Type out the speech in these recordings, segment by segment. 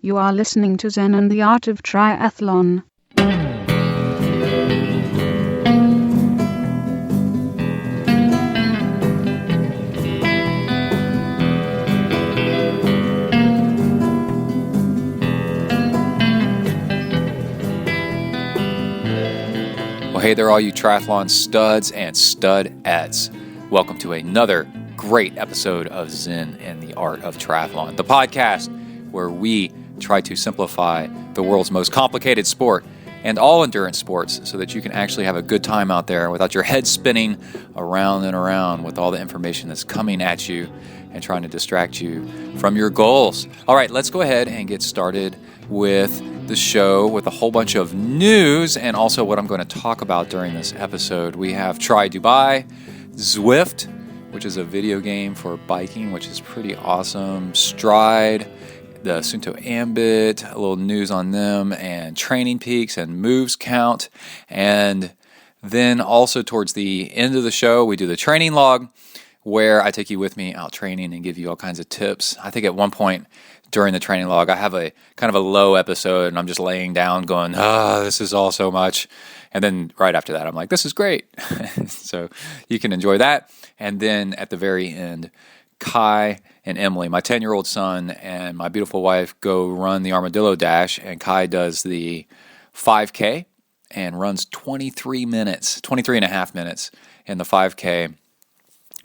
You are listening to Zen and the Art of Triathlon. Well, hey there, all you triathlon studs and studettes. Welcome to another great episode of Zen and the Art of Triathlon, the podcast where we try to simplify the world's most complicated sport and all endurance sports so that you can actually have a good time out there without your head spinning around and around with all the information that's coming at you and trying to distract you from your goals. All right, let's go ahead and get started with the show with a whole bunch of news and also what I'm going to talk about during this episode. We have Try Dubai, Zwift, which is a video game for biking, which is pretty awesome, Stryd, the Suunto Ambit, a little news on them, and training peaks and moves count. And then also towards the end of the show, we do the training log, where I take you with me out training and give you all kinds of tips. I think at one point during the training log, I have a kind of a low episode, and I'm just laying down going, this is all so much. And then right after that, I'm like, this is great. So you can enjoy that. And then at the very end, Kai and Emily, my 10-year-old son and my beautiful wife, go run the Armadillo Dash, and Kai does the 5K and runs 23 and a half minutes in the 5K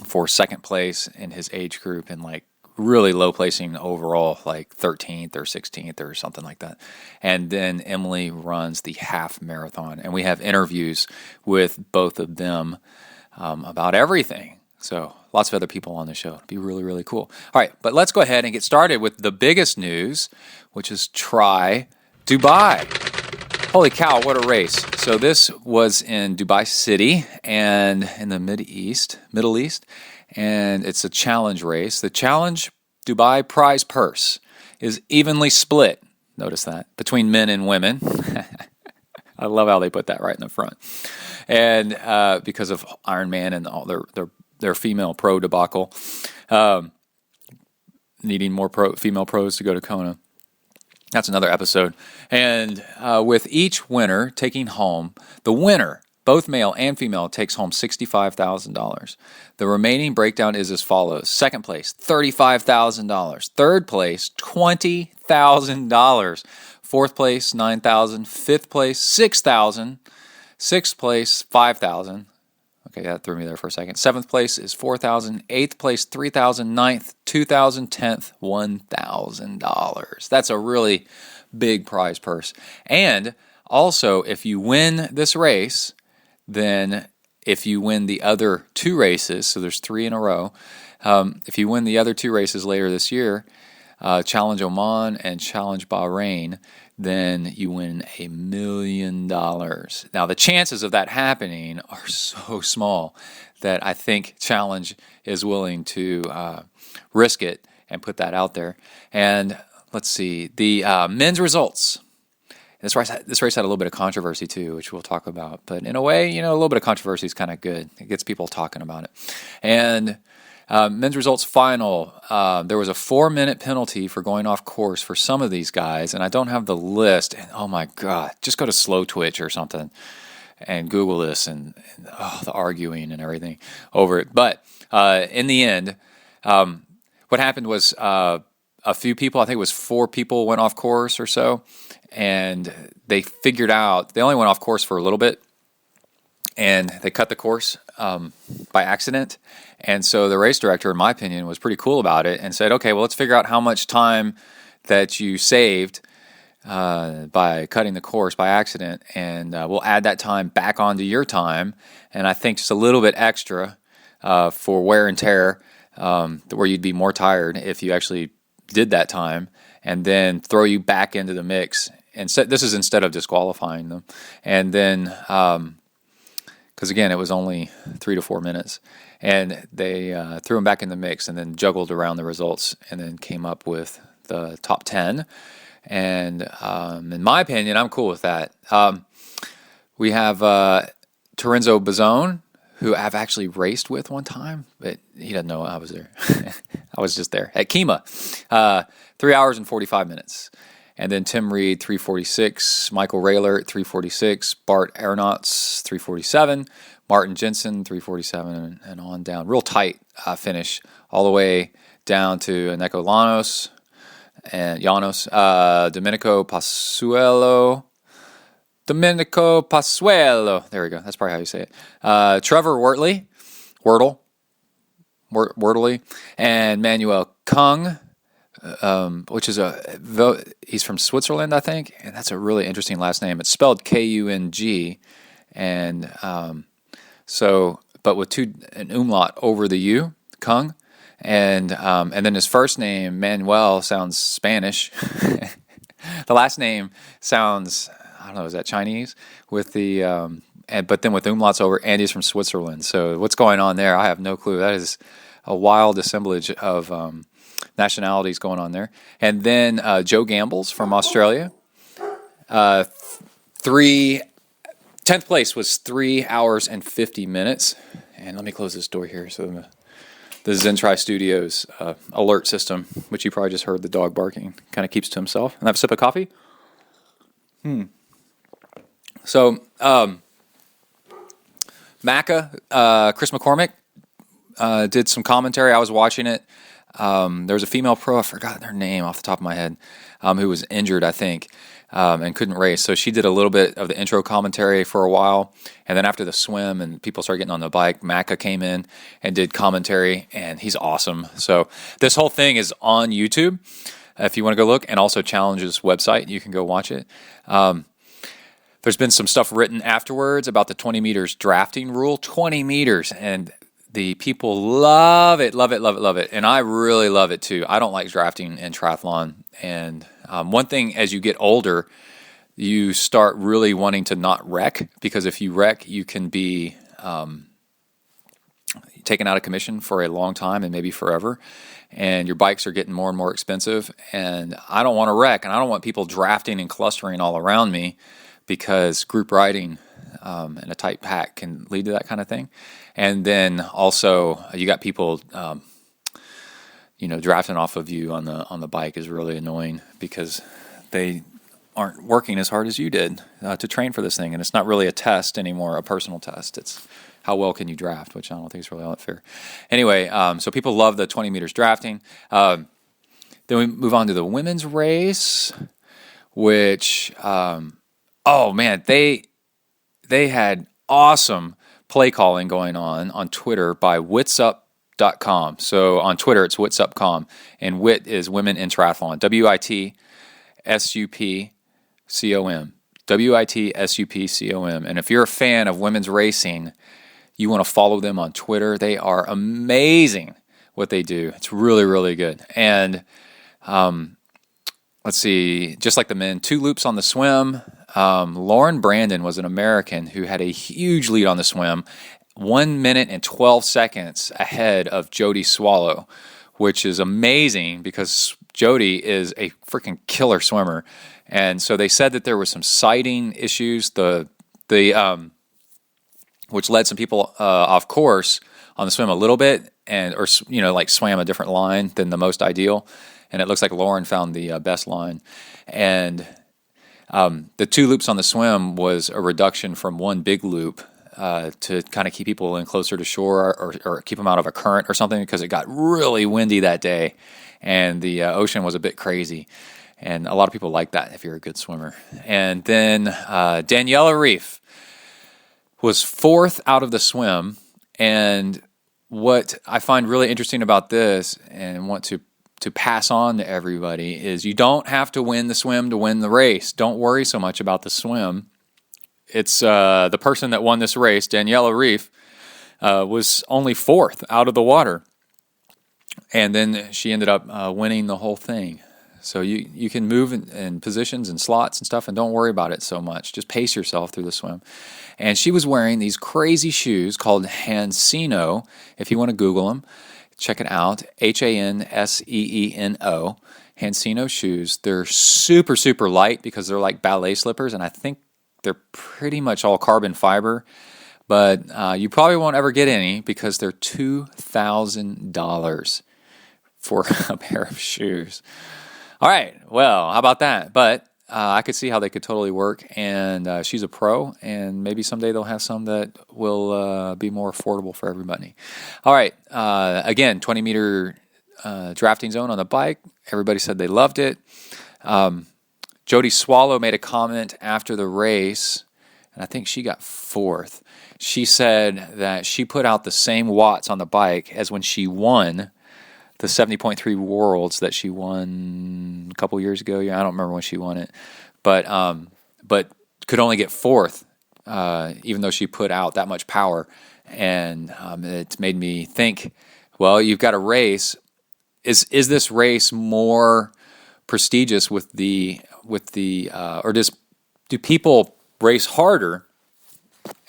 for second place in his age group, and like really low placing overall, like 13th or 16th or something like that. And then Emily runs the half marathon, and we have interviews with both of them about everything. So lots of other people on the show. It'd be really, really cool. All right, but let's go ahead and get started with the biggest news, which is Try Dubai. Holy cow, what a race. So this was in Dubai City and in the Middle East, and it's a challenge race. The Challenge Dubai prize purse is evenly split, notice that, between men and women. I love how they put that right in the front. And because of Ironman and all their female pro debacle, needing more female pros to go to Kona. That's another episode. And with each winner taking home, the winner, both male and female, takes home $65,000. The remaining breakdown is as follows. Second place, $35,000. Third place, $20,000. Fourth place, $9,000. Fifth place, $6,000. Sixth place, $5,000. Okay, that threw me there for a second. Seventh place is $4,000. Eighth place, $3,000. Ninth, $2,000. 10th, $1,000. That's a really big prize purse. And also, if you win this race, then if you win the other two races, so there's 3 in a row, if you win the other 2 races later this year, Challenge Oman and Challenge Bahrain, then you win $1 million. Now, the chances of that happening are so small that I think Challenge is willing to risk it and put that out there. And let's see, the men's results. This race had a little bit of controversy too, which we'll talk about. But in a way, a little bit of controversy is kind of good. It gets people talking about it. And men's results final, there was a 4-minute penalty for going off course for some of these guys, and I don't have the list. And oh my God, just go to Slow Twitch or something and Google this and the arguing and everything over it. But in the end, what happened was a few people, I think it was 4 people, went off course or so, and they figured out, they only went off course for a little bit, and they cut the course by accident. And so the race director, in my opinion, was pretty cool about it and said, okay, well, let's figure out how much time that you saved by cutting the course by accident, and we'll add that time back onto your time, and I think just a little bit extra for wear and tear, where you'd be more tired if you actually did that time, and then throw you back into the mix. And this is instead of disqualifying them. And then, because again, it was only 3 to 4 minutes, and they threw them back in the mix and then juggled around the results and then came up with the top 10. And in my opinion, I'm cool with that. We have Terenzo Bozzone, who I've actually raced with one time, but he doesn't know I was there. I was just there at Kima, 3 hours and 45 minutes. And then Tim Reed, 346. Michael Raylert, 346. Bart Aernouts, 347. Martin Jensen, 347, and on down. Real tight finish all the way down to Eneko Llanos and Domenico Pasuelo. There we go. That's probably how you say it. Trevor Wörtley, and Manuel Kung, which is he's from Switzerland, I think, and that's a really interesting last name. It's spelled Kung, and but with an umlaut over the U, Kung, and then his first name Manuel sounds Spanish. The last name sounds, I don't know, is that Chinese? With the but then with umlauts over, and he's from Switzerland. So what's going on there? I have no clue. That is a wild assemblage of nationalities going on there. And then Joe Gamble's from Australia. 10th place was 3 hours and 50 minutes. And let me close this door here. So the ZenTri Studios alert system, which you probably just heard the dog barking, kind of keeps to himself. And have a sip of coffee. So, Macca, Chris McCormick, did some commentary. I was watching it. There was a female pro, I forgot her name off the top of my head, who was injured, I think, and couldn't race. So she did a little bit of the intro commentary for a while. And then after the swim and people started getting on the bike, Macca came in and did commentary, and he's awesome. So this whole thing is on YouTube. If you want to go look, and also Challenge's website, you can go watch it. There's been some stuff written afterwards about the 20 meters drafting rule. 20 meters, and the people love it. And I really love it too. I don't like drafting in triathlon. And one thing, as you get older, you start really wanting to not wreck, because if you wreck, you can be taken out of commission for a long time and maybe forever. And your bikes are getting more and more expensive. And I don't want to wreck, and I don't want people drafting and clustering all around me, because group riding and a tight pack can lead to that kind of thing. And then also you got people, drafting off of you on the bike is really annoying, because they aren't working as hard as you did to train for this thing. And it's not really a test anymore, a personal test. It's how well can you draft, which I don't think is really all that fair. Anyway, so people love the 20 meters drafting. Then we move on to the women's race, which, they had awesome play calling going on Twitter by witsup.com. So on Twitter, it's witsup.com, and WIT is Women in Triathlon. WITSUPCOM. WITSUPCOM. And if you're a fan of women's racing, you want to follow them on Twitter. They are amazing what they do. It's really, really good. And let's see, just like the men, 2 loops on the swim. Lauren Brandon was an American who had a huge lead on the swim, 1 minute and 12 seconds ahead of Jody Swallow, which is amazing because Jody is a freaking killer swimmer. And so they said that there was some sighting issues, which led some people off course on the swim a little bit, or swam a different line than the most ideal. And it looks like Lauren found the best line. And the 2 loops on the swim was a reduction from 1 big loop to kind of keep people in closer to shore, or keep them out of a current or something, because it got really windy that day and the ocean was a bit crazy. And a lot of people like that if you're a good swimmer. And then Daniela Reef was 4th out of the swim. And what I find really interesting about this, and want to pass on to everybody, is you don't have to win the swim to win the race. Don't worry so much about the swim. It's the person that won this race, Daniela Reef, was only 4th out of the water. And then she ended up winning the whole thing. So you can move in positions and slots and stuff, and don't worry about it so much. Just pace yourself through the swim. And she was wearing these crazy shoes called Hanseno. If you want to Google them, check it out. Hanseno. Hanseno shoes. They're super, super light because they're like ballet slippers, and I think they're pretty much all carbon fiber. But you probably won't ever get any because they're $2,000 for a pair of shoes. All right. Well, how about that? But I could see how they could totally work. And she's a pro, and maybe someday they'll have some that will be more affordable for everybody. All right. Again, 20-meter drafting zone on the bike. Everybody said they loved it. Jody Swallow made a comment after the race, and I think she got fourth. She said that she put out the same watts on the bike as when she won the 70.3 Worlds that she won a couple years ago. Yeah, I don't remember when she won it, but could only get fourth, even though she put out that much power. And it made me think, well, you've got a race. Is this race more prestigious or do people race harder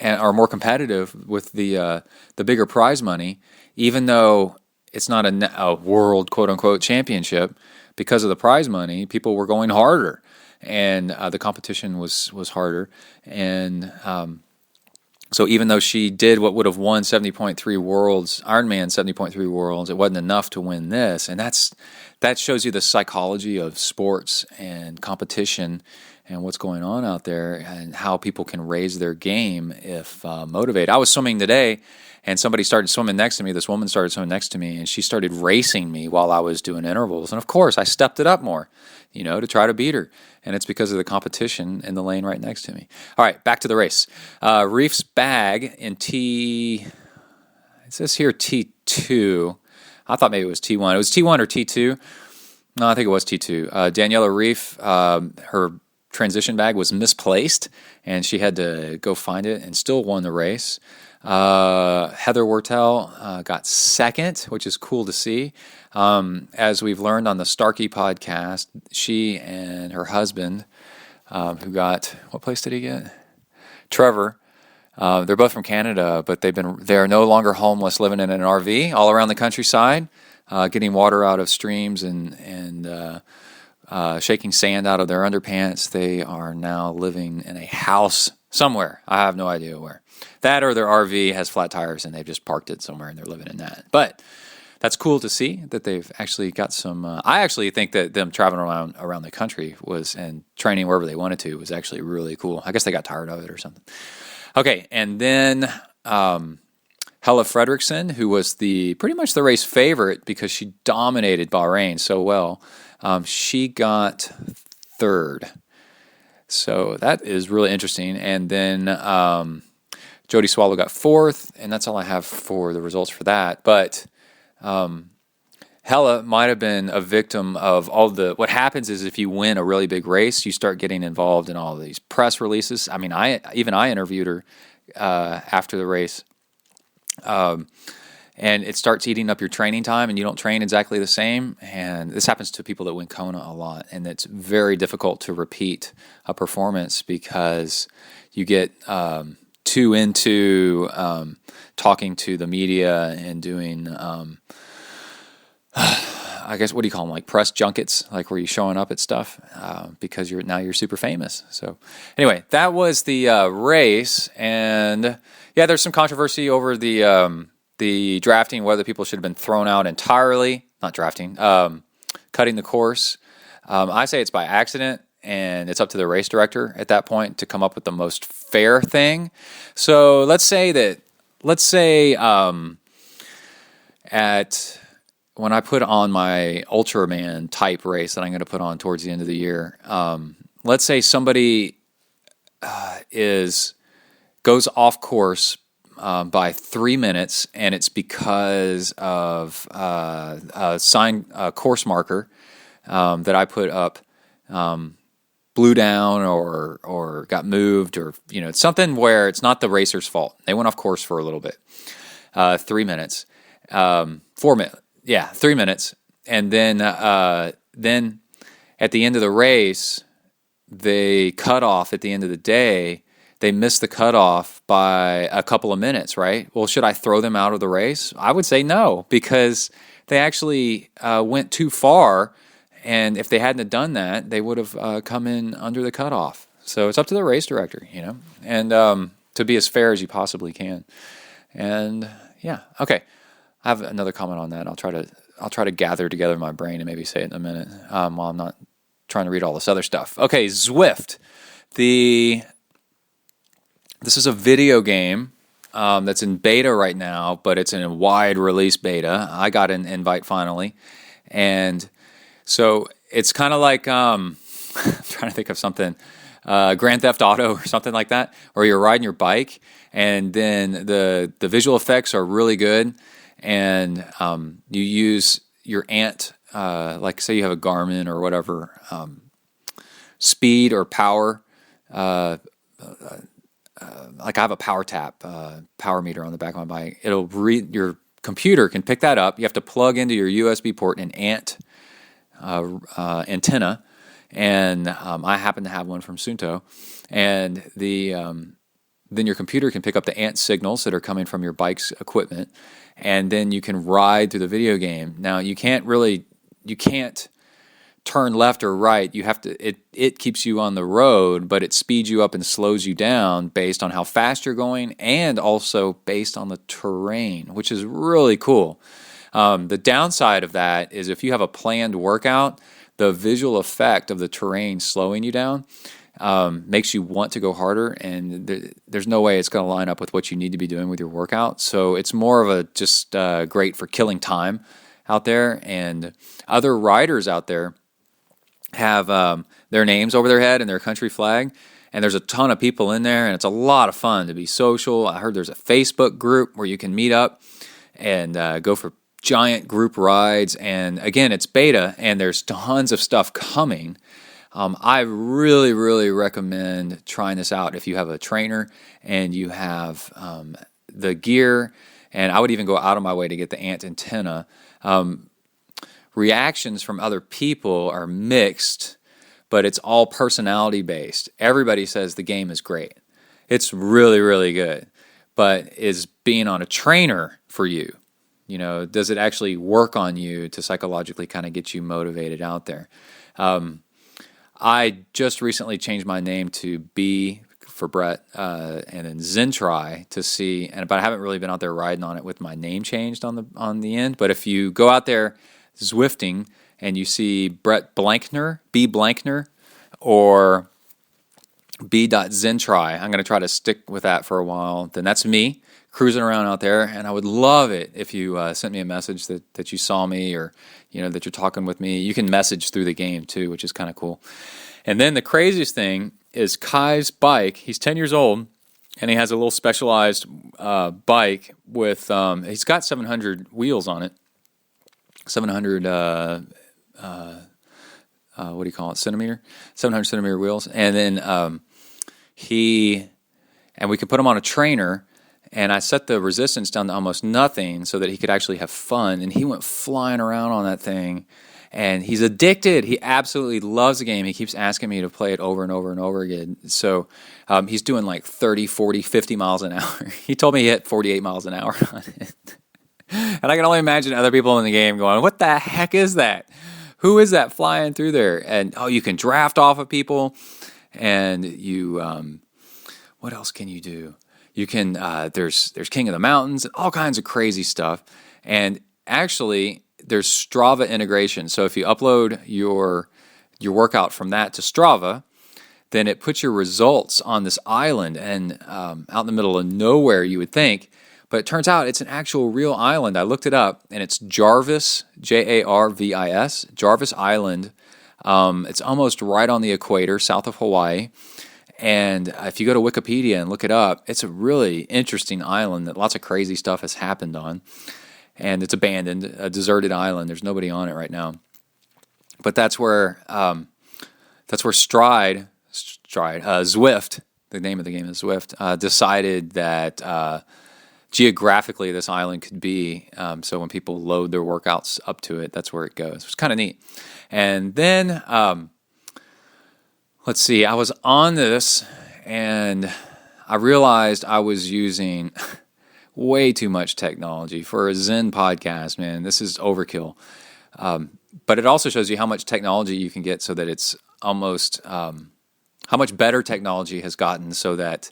and are more competitive with the bigger prize money, even though it's not a world quote unquote championship? Because of the prize money, people were going harder, and the competition was harder. And so even though she did what would have won 70.3 Worlds, Ironman 70.3 Worlds, it wasn't enough to win this. And that shows you the psychology of sports and competition and what's going on out there and how people can raise their game if motivated. I was swimming today, and somebody started swimming next to me. This woman started swimming next to me, and she started racing me while I was doing intervals. And of course, I stepped it up more, to try to beat her. And it's because of the competition in the lane right next to me. All right, back to the race. Reef's bag in it says here T2. I thought maybe it was T1. It was T1 or T2. No, I think it was T2. Daniela Reef, her transition bag was misplaced, and she had to go find it and still won the race. Heather Wertel got second, which is cool to see. As we've learned on the Starkey podcast, she and her husband, who got, what place did he get? Trevor. They're both from Canada, but they're no longer homeless, living in an RV all around the countryside, getting water out of streams and shaking sand out of their underpants. They are now living in a house somewhere. I have no idea where. That or their RV has flat tires and they've just parked it somewhere and they're living in that. But that's cool to see that they've actually got some. I actually think that them traveling around the country and training wherever they wanted to was actually really cool. I guess they got tired of it or something. Okay, and then Hella Fredrickson, who was pretty much the race favorite because she dominated Bahrain so well, she got third. So that is really interesting. And then Jody Swallow got fourth, and that's all I have for the results for that. But Hella might have been a victim of what happens is if you win a really big race, you start getting involved in all these press releases. I mean, I interviewed her after the race, and it starts eating up your training time, and you don't train exactly the same. And this happens to people that win Kona a lot, and it's very difficult to repeat a performance because you get too into talking to the media and doing, I guess, what do you call them, like press junkets, like where you're showing up at stuff because you're super famous. So anyway, that was the race, and yeah, there's some controversy over the drafting, whether people should have been thrown out entirely, not drafting, cutting the course. I say it's by accident, and it's up to the race director at that point to come up with the most fair thing. So let's say when I put on my Ultraman type race that I'm going to put on towards the end of the year, let's say somebody goes off course by 3 minutes, and it's because of a course marker that I put up blew down or got moved, or it's something where it's not the racer's fault. They went off course for a little bit. 3 minutes, 4 minutes. Yeah, 3 minutes, and then at the end of the race, they cut off at the end of the day. They missed the cutoff by a couple of minutes, right? Well, should I throw them out of the race? I would say no, because they actually went too far, and if they hadn't have done that, they would have come in under the cutoff. So it's up to the race director, and to be as fair as you possibly can. And yeah, okay. I have another comment on that. I'll try to I'll try to gather together my brain and maybe say it in a minute while I'm not trying to read all this other stuff. Okay, Zwift. This is a video game that's in beta right now, but it's in a wide release beta. I got an invite finally. And so it's kind of like, I'm trying to think of something, Grand Theft Auto or something like that, or you're riding your bike, and then the visual effects are really good, and you use your ant, like say you have a Garmin or whatever, speed or power, like I have a power tap, power meter on the back of my bike. It'll read, your computer can pick that up. You have to plug into your USB port an ant antenna, and I happen to have one from Suunto, and then your computer can pick up the ant signals that are coming from your bike's equipment, and then you can ride through the video game. Now you can't turn left or right. You have to, it keeps you on the road, but it speeds you up and slows you down based on how fast you're going, and also based on the terrain, which is really cool. The downside of that is if you have a planned workout, the visual effect of the terrain slowing you down makes you want to go harder, and there's no way it's going to line up with what you need to be doing with your workout. So it's more of a just great for killing time out there, and other riders out there have their names over their head and their country flag, and there's a ton of people in there, and it's a lot of fun to be social. I heard there's a Facebook group where you can meet up and go for giant group rides, and again, it's beta, and there's tons of stuff coming. I really, really recommend trying this out if you have a trainer and you have the gear, and I would even go out of my way to get the ant antenna. Reactions from other people are mixed, but it's all personality based. Everybody says the game is great. It's really, really good. But is being on a trainer for you? You know, does it actually work on you to psychologically kind of get you motivated out there? I just recently changed my name to B for Brett, and then ZenTri to see, but I haven't really been out there riding on it with my name changed on the end. But if you go out there Zwifting and you see Brett Blankner, B Blankner, or B.ZenTri, I'm going to try to stick with that for a while. Then that's me cruising around out there, and I would love it if you sent me a message that you saw me, or that you're talking with me. You can message through the game too, which is kind of cool. And then the craziest thing is Kai's bike. He's 10 years old, and he has a little specialized bike with, he's got 700 wheels on it. 700, what do you call it, centimeter? 700 centimeter wheels. And then we could put him on a trainer, and I set the resistance down to almost nothing so that he could actually have fun. And he went flying around on that thing, and he's addicted. He absolutely loves the game. He keeps asking me to play it over and over and over again. So he's doing like 30, 40, 50 miles an hour. He told me he hit 48 miles an hour on it. And I can only imagine other people in the game going, what the heck is that? Who is that flying through there? And, you can draft off of people, and you, what else can you do? You can, there's King of the Mountains, and all kinds of crazy stuff. And actually, there's Strava integration. So if you upload your workout from that to Strava, then it puts your results on this island, and out in the middle of nowhere, you would think. But it turns out it's an actual real island. I looked it up, and it's Jarvis, Jarvis, Jarvis Island. It's almost right on the equator, south of Hawaii. And if you go to Wikipedia and look it up, it's a really interesting island that lots of crazy stuff has happened on. And it's abandoned, a deserted island. There's nobody on it right now. But that's where Stryd, Zwift, the name of the game is Zwift, decided that geographically this island could be. So when people load their workouts up to it, that's where it goes. It's kind of neat. And then, let's see, I was on this, and I realized I was using way too much technology for a Zen podcast, man. This is overkill. But it also shows you how much technology you can get, so that it's almost, how much better technology has gotten so that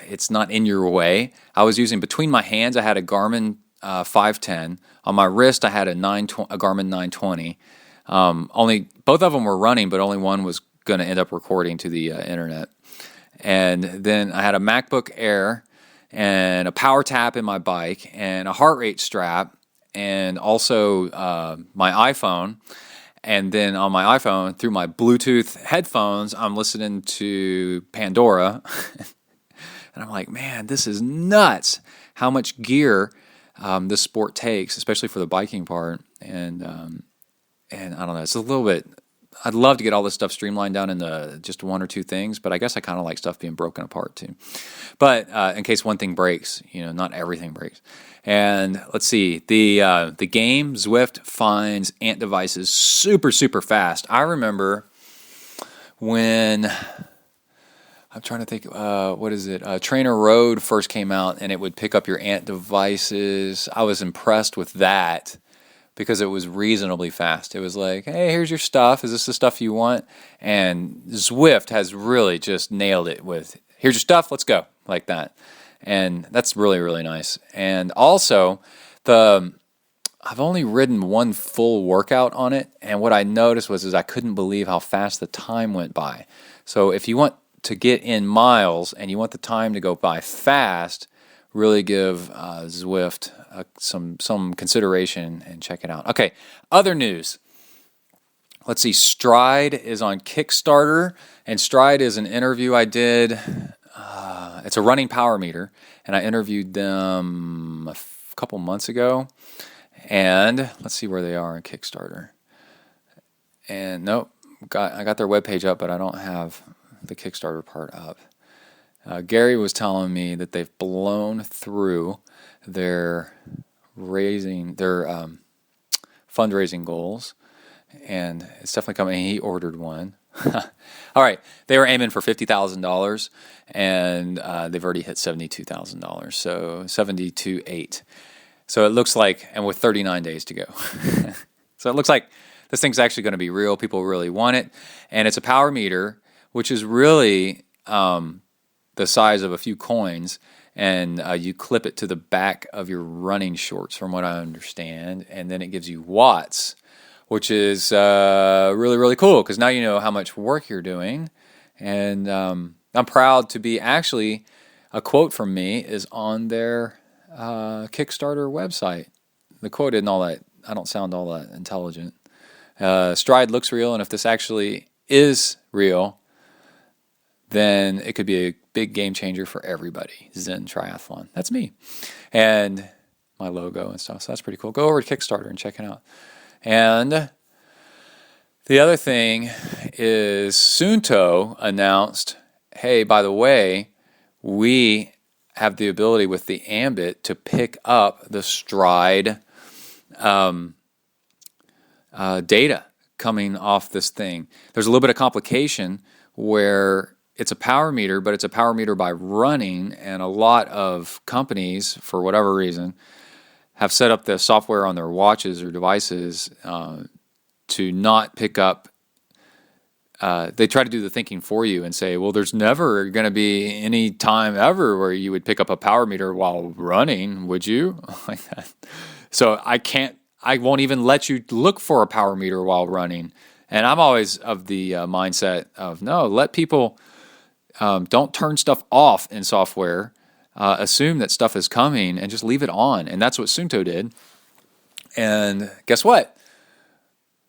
it's not in your way. I was using, between my hands, I had a Garmin 510. On my wrist, I had a Garmin 920. Only both of them were running, but only one was going to end up recording to the internet. And then I had a MacBook Air and a power tap in my bike and a heart rate strap and also my iPhone. And then on my iPhone, through my Bluetooth headphones, I'm listening to Pandora. And I'm like, man, this is nuts how much gear this sport takes, especially for the biking part. And I don't know, it's a little bit, I'd love to get all this stuff streamlined down into just one or two things, but I guess I kind of like stuff being broken apart too. But in case one thing breaks, not everything breaks. And let's see, the game Zwift finds ant devices super, super fast. I remember when, I'm trying to think, what is it? Trainer Road first came out and it would pick up your ant devices. I was impressed with that because it was reasonably fast. It was like, hey, here's your stuff. Is this the stuff you want? And Zwift has really just nailed it with, here's your stuff, let's go, like that. And that's really, really nice. And also, I've only ridden one full workout on it, and what I noticed was I couldn't believe how fast the time went by. So if you want to get in miles and you want the time to go by fast, really give Zwift some consideration and check it out. Okay, other news. Let's see, Stryd is on Kickstarter, and Stryd is an interview I did. It's a running power meter, and I interviewed them a couple months ago. And let's see where they are on Kickstarter. And nope, I got their webpage up, but I don't have the Kickstarter part up. Gary was telling me that they've blown through their fundraising goals, and it's definitely coming. He ordered one. All right, they were aiming for $50,000, and they've already hit $72,000, so $72,800. So it looks like, and with 39 days to go. So it looks like this thing's actually going to be real. People really want it, and it's a power meter, which is really the size of a few coins, and you clip it to the back of your running shorts, from what I understand, and then it gives you watts, which is really, really cool, because now you know how much work you're doing. And I'm proud to be, actually, a quote from me is on their Kickstarter website. The quote isn't all that, I don't sound all that intelligent. Stryd looks real, and if this actually is real, then it could be a big game changer for everybody. ZenTri. That's me. And my logo and stuff. So that's pretty cool. Go over to Kickstarter and check it out. And the other thing is Suunto announced, hey, by the way, we have the ability with the Ambit to pick up the Stryd data coming off this thing. There's a little bit of complication where it's a power meter, but it's a power meter by running, and a lot of companies, for whatever reason, have set up the software on their watches or devices to not pick up. They try to do the thinking for you and say, well, there's never going to be any time ever where you would pick up a power meter while running, would you? Like that. So I won't even let you look for a power meter while running. And I'm always of the mindset of, no, let people, don't turn stuff off in software. Assume that stuff is coming and just leave it on. And that's what Suunto did. And guess what?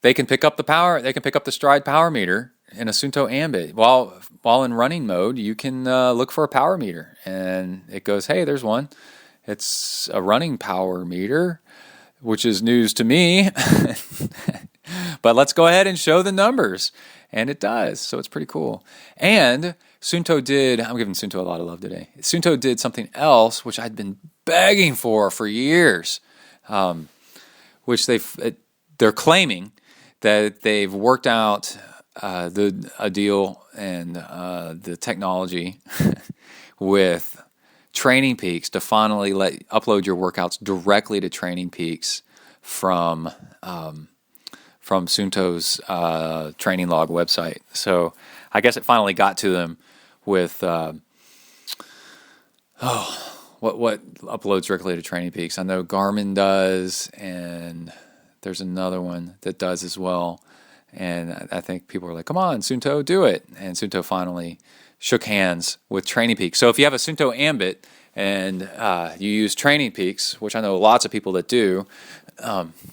They can pick up the power. They can pick up the Stryd power meter in a Suunto Ambit. While in running mode, you can look for a power meter. And it goes, hey, there's one. It's a running power meter, which is news to me. But let's go ahead and show the numbers. And it does. So it's pretty cool. And Suunto did, I'm giving Suunto a lot of love today. Suunto did something else, which I'd been begging for years, which they're claiming that they've worked out a deal and the technology with Training Peaks to finally upload your workouts directly to Training Peaks from Suunto's training log website. So I guess it finally got to them with what uploads directly to Training Peaks. I know Garmin does, and there's another one that does as well. And I think people are like, come on, Suunto, do it. And Suunto finally shook hands with Training Peaks. So if you have a Suunto Ambit and you use Training Peaks, which I know lots of people that do,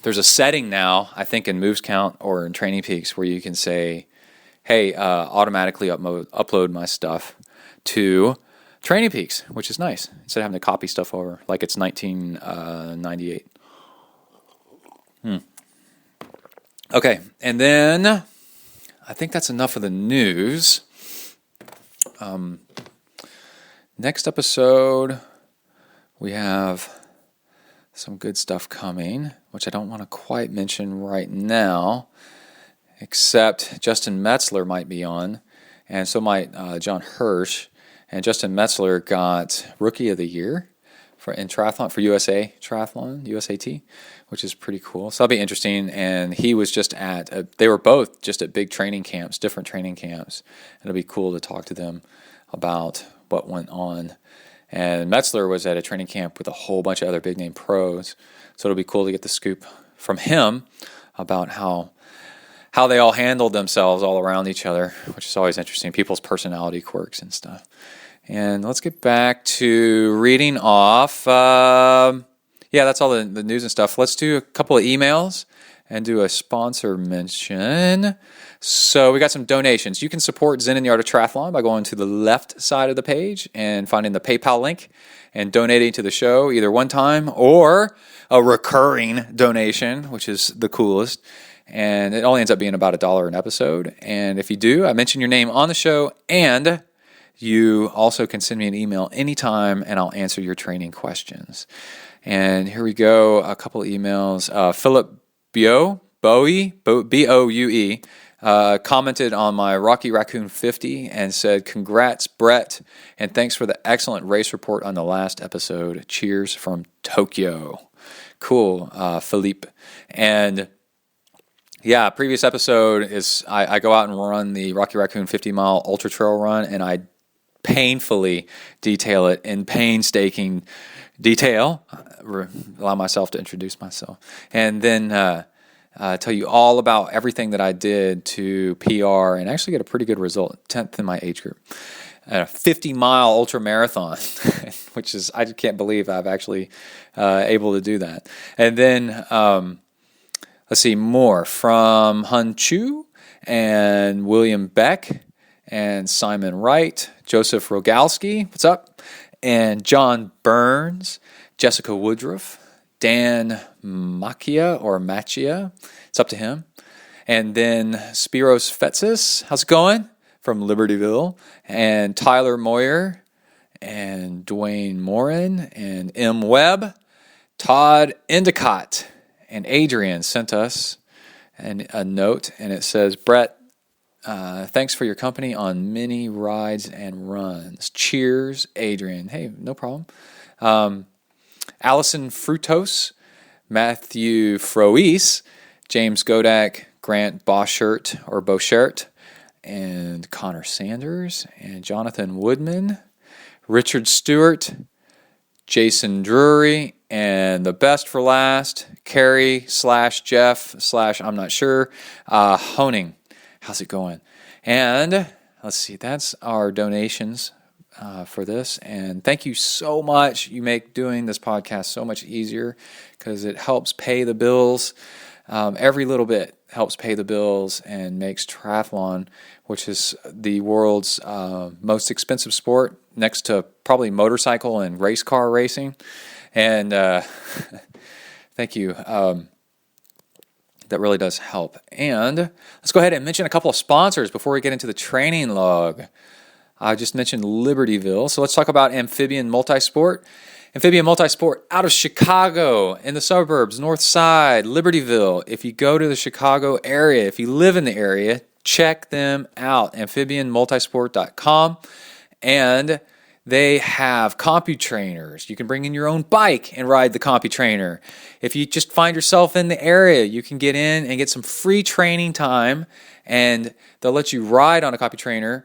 there's a setting now, I think in Moves Count or in Training Peaks, where you can say, hey, automatically upload my stuff to Training Peaks, which is nice, instead of having to copy stuff over like it's 1998. Okay, and then I think that's enough of the news. Next episode, we have some good stuff coming, which I don't want to quite mention right now, except Justin Metzler might be on, and so might John Hirsch. And Justin Metzler got Rookie of the Year in triathlon for USA Triathlon, USAT, which is pretty cool. So that'll be interesting. And he was just they were both just at big training camps, different training camps. It'll be cool to talk to them about what went on. And Metzler was at a training camp with a whole bunch of other big name pros. So it'll be cool to get the scoop from him about how they all handled themselves all around each other, which is always interesting, people's personality quirks and stuff. And let's get back to reading off. That's all the news and stuff. Let's do a couple of emails and do a sponsor mention. So we got some donations. You can support Zen and the Art of Triathlon by going to the left side of the page and finding the PayPal link and donating to the show, either one time or a recurring donation, which is the coolest. And it only ends up being about $1 an episode. And if you do, I mention your name on the show, and you also can send me an email anytime, and I'll answer your training questions. And here we go, a couple of emails. Philip Bowie, B-O-U-E, commented on my Rocky Raccoon 50 and said, congrats, Brett, and thanks for the excellent race report on the last episode. Cheers from Tokyo. Cool, Philippe. And yeah, previous episode is I go out and run the Rocky Raccoon 50-mile ultra trail run, and I painfully detail it in painstaking detail. Allow myself to introduce myself, and then tell you all about everything that I did to PR and actually get a pretty good result, 10th in my age group. A 50-mile ultra marathon, which is, I can't believe I've actually able to do that. And then let's see, more from Hun Chu and William Beck and Simon Wright, Joseph Rogalski, what's up? And John Burns, Jessica Woodruff, Dan Machia, it's up to him. And then Spiros Fetsis, how's it going? From Libertyville. And Tyler Moyer and Dwayne Morin and M. Webb, Todd Endicott, and Adrian sent us a note, and it says, Brett, thanks for your company on many rides and runs. Cheers, Adrian. Hey, no problem. Allison Frutos, Matthew Froese, James Godak, Grant Boschert, and Connor Sanders, and Jonathan Woodman, Richard Stewart, Jason Drury, and the best for last, Carrie /Jeff/ I'm not sure, Honing. How's it going? And let's see, that's our donations for this. And thank you so much. You make doing this podcast so much easier because it helps pay the bills. Every little bit helps pay the bills and makes triathlon, which is the world's most expensive sport, next to probably motorcycle and race car racing. And thank you. That really does help. And let's go ahead and mention a couple of sponsors before we get into the training log. I just mentioned Libertyville, so let's talk about Amphibian Multisport. Amphibian Multisport out of Chicago, in the suburbs, north side, Libertyville. If you go to the Chicago area, if you live in the area, check them out, amphibianmultisport.com. And they have CompuTrainers. You can bring in your own bike and ride the CompuTrainer. If you just find yourself in the area, you can get in and get some free training time, and they'll let you ride on a CompuTrainer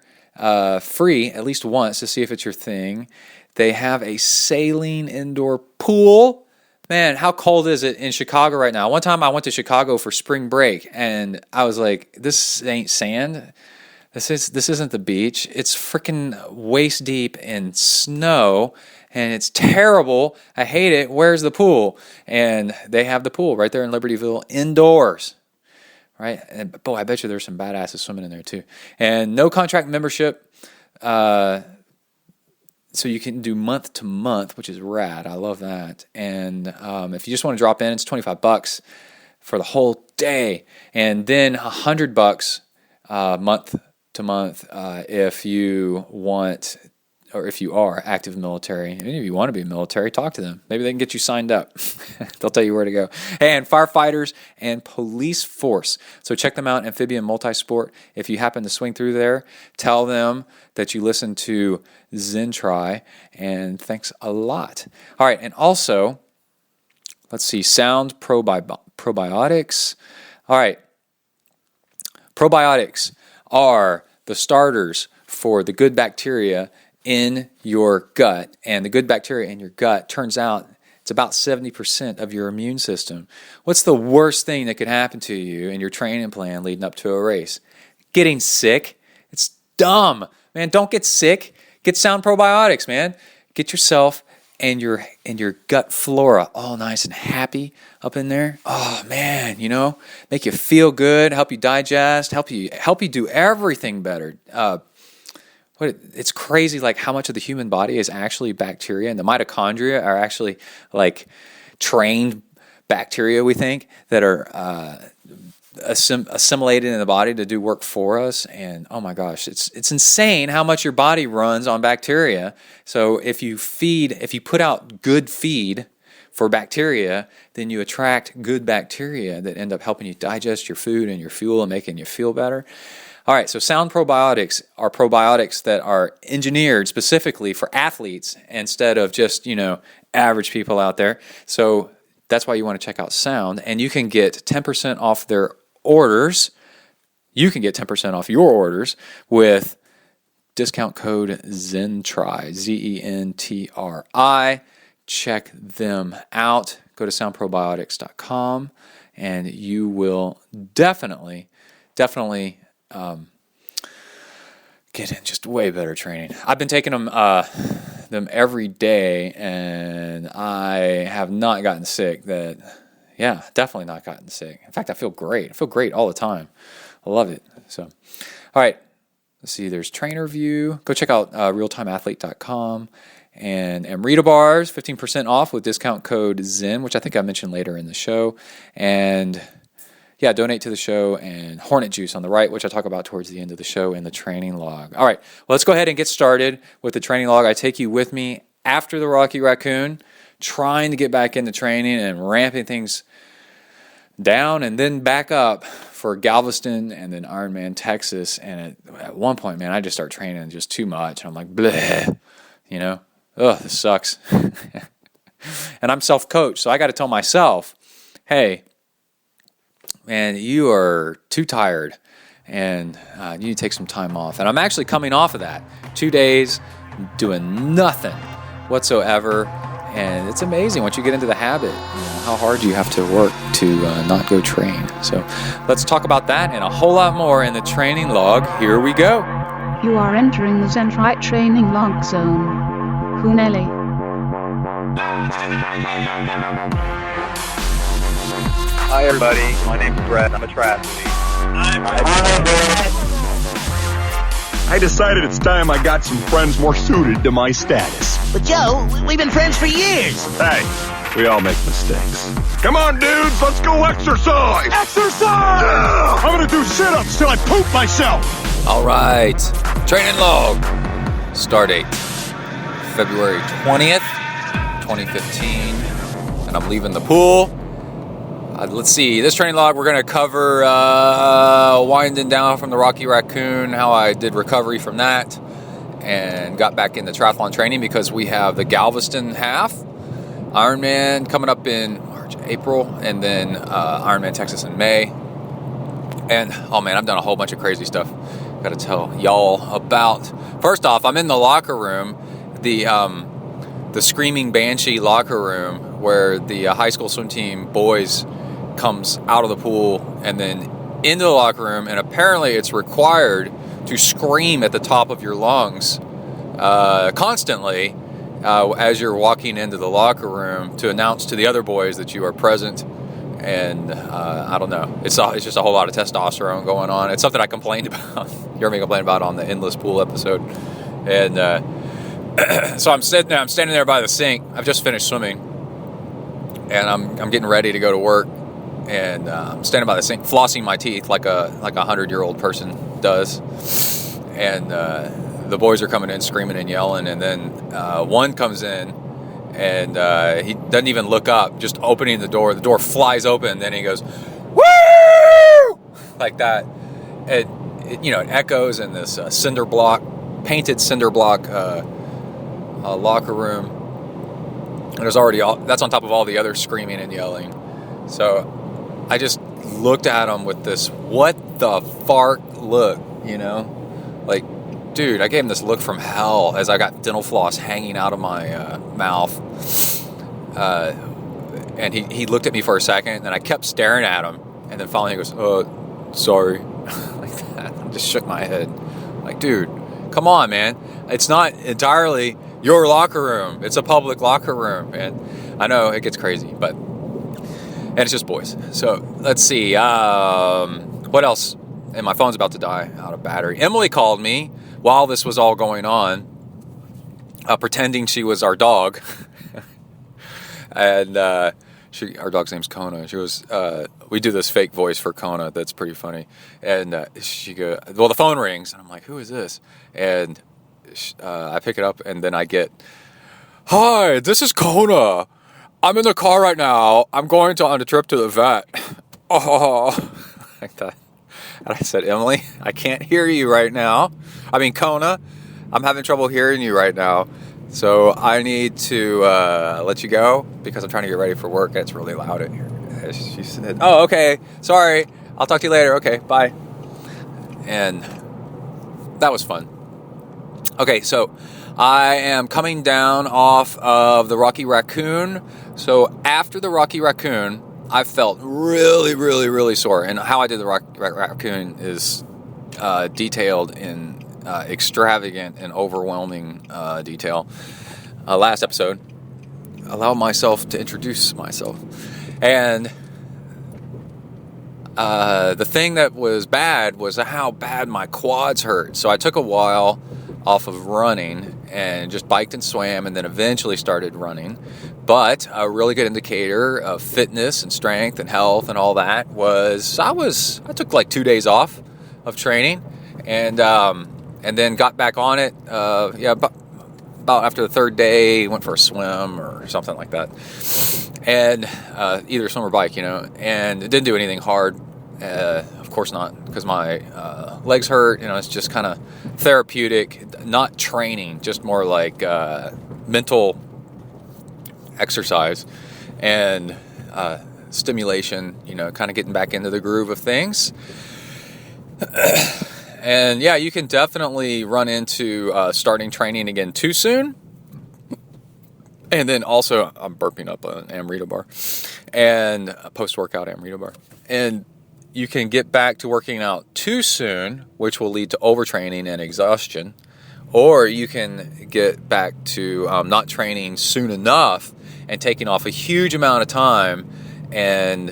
free at least once to see if it's your thing. They have a saline indoor pool. Man, how cold is it in Chicago right now? One time I went to Chicago for spring break, and I was like, this ain't sand. This isn't the beach. It's freaking waist deep in snow, and it's terrible. I hate it. Where's the pool? And they have the pool right there in Libertyville, indoors. Right? And boy, I bet you there's some badasses swimming in there too. And no contract membership. So you can do month to month, which is rad. I love that. And if you just want to drop in, it's $25 for the whole day. And then $100 month to month if you want, or if you are active military. And if you want to be military, talk to them. Maybe they can get you signed up. They'll tell you where to go. And firefighters and police force. So check them out, Amphibian Multisport. If you happen to swing through there, tell them that you listen to ZenTri, and thanks a lot. All right, and also, let's see, Sound Probiotics. All right, probiotics are the starters for the good bacteria in your gut. And the good bacteria in your gut, turns out it's about 70% of your immune system. What's the worst thing that could happen to you in your training plan leading up to a race? Getting sick. It's dumb. Man, don't get sick. Get Sound Probiotics, man. Get yourself and your gut flora all nice and happy up in there. Oh man, make you feel good, help you digest, help you do everything better. It's crazy, like how much of the human body is actually bacteria, and the mitochondria are actually like trained bacteria, we think, that are assimilated in the body to do work for us. And oh my gosh, it's insane how much your body runs on bacteria. So if you put out good feed for bacteria, then you attract good bacteria that end up helping you digest your food and your fuel and making you feel better. All right, so Sound Probiotics are probiotics that are engineered specifically for athletes instead of just, average people out there. So that's why you want to check out Sound, and you can get 10% off their orders. You can get 10% off your orders with discount code ZenTri, ZenTri. Check them out. Go to soundprobiotics.com, and you will definitely get in just way better training. I've been taking them every day, and I have not gotten sick. Definitely not gotten sick. In fact, I feel great. I feel great all the time. I love it. So, all right. Let's see. There's Trainer View. Go check out realtimeathlete.com. And Amrita bars, 15% off with discount code ZEN, which I think I mentioned later in the show. And donate to the show, and Hornet Juice on the right, which I talk about towards the end of the show in the training log. All right, well, let's go ahead and get started with the training log. I take you with me after the Rocky Raccoon, trying to get back into training and ramping things down and then back up for Galveston and then Ironman Texas. And at one point, man, I just start training just too much. I'm like, bleh, this sucks. And I'm self-coached, so I got to tell myself, hey, man, you are too tired, and you need to take some time off. And I'm actually coming off of that. 2 days, doing nothing whatsoever, and it's amazing once you get into the habit, how hard you have to work to not go train. So let's talk about that and a whole lot more in the training log. Here we go. You are entering the ZenTri training log zone. Huneli. Hi everybody, my name's Brett. I'm a triathlete. I decided it's time I got some friends more suited to my status. But Joe, we've been friends for years. Hey, we all make mistakes. Come on, dudes, let's go exercise! Exercise! I'm gonna do sit-ups till I poop myself! All right, training log. Start date, February 20th, 2015, and I'm leaving the pool. Let's see, this training log, we're going to cover winding down from the Rocky Raccoon, how I did recovery from that, and got back into triathlon training because we have the Galveston half, Ironman coming up in April, and then Ironman Texas in May. And, oh man, I've done a whole bunch of crazy stuff. Got to tell y'all about. First off, I'm in the locker room. The the Screaming Banshee locker room where the high school swim team boys comes out of the pool and then into the locker room, and apparently it's required to scream at the top of your lungs constantly as you're walking into the locker room to announce to the other boys that you are present. And I don't know, it's just a whole lot of testosterone going on. It's something I complained about. You heard me complain about on the endless pool episode. And so I'm standing there by the sink. I've just finished swimming, and I'm getting ready to go to work. And I'm standing by the sink, flossing my teeth like a 100-year-old person does. And the boys are coming in screaming and yelling. And then one comes in, and he doesn't even look up, just opening the door. The door flies open, and then he goes, "Woo!" like that. It echoes in this painted cinder block locker room. And there's already that's on top of all the other screaming and yelling. So I just looked at him with this what the fark look, like, dude, I gave him this look from hell as I got dental floss hanging out of my mouth. And he looked at me for a second, and I kept staring at him, and then finally he goes, sorry. Like that. I just shook my head. Like, dude, come on, man. It's not entirely your locker room. It's a public locker room. And I know it gets crazy, and it's just boys. So let's see. What else? And my phone's about to die out of battery. Emily called me while this was all going on, pretending she was our dog. And our dog's name's Kona. She was. We do this fake voice for Kona that's pretty funny. And she goes, well, the phone rings, and I'm like, who is this? And I pick it up, and then I get, hi, this is Kona. I'm in the car right now. I'm going on a trip to the vet. Oh, like that. And I said, Emily, I can't hear you right now. I mean, Kona, I'm having trouble hearing you right now. So I need to let you go because I'm trying to get ready for work. And it's really loud in here. And she said, oh, okay. Sorry. I'll talk to you later. Okay, bye. And that was fun. Okay, so I am coming down off of the Rocky Raccoon. So after the Rocky Raccoon, I felt really, really, really sore. And how I did the Raccoon is detailed in extravagant and overwhelming detail. Last episode, allow myself to introduce myself. And the thing that was bad was how bad my quads hurt. So I took a while off of running and just biked and swam, and then eventually started running. But a really good indicator of fitness and strength and health and all that was I took like 2 days off of training, and then got back on it. About after the third day, went for a swim or something like that, and either swim or bike, and it didn't do anything hard. Of course not, because my legs hurt. It's just kind of therapeutic, not training, just more like mental exercise and stimulation, kind of getting back into the groove of things. And yeah, you can definitely run into starting training again too soon. And then also, I'm burping up an Amrita bar, and a post-workout Amrita bar. And you can get back to working out too soon, which will lead to overtraining and exhaustion. Or you can get back to not training soon enough and taking off a huge amount of time and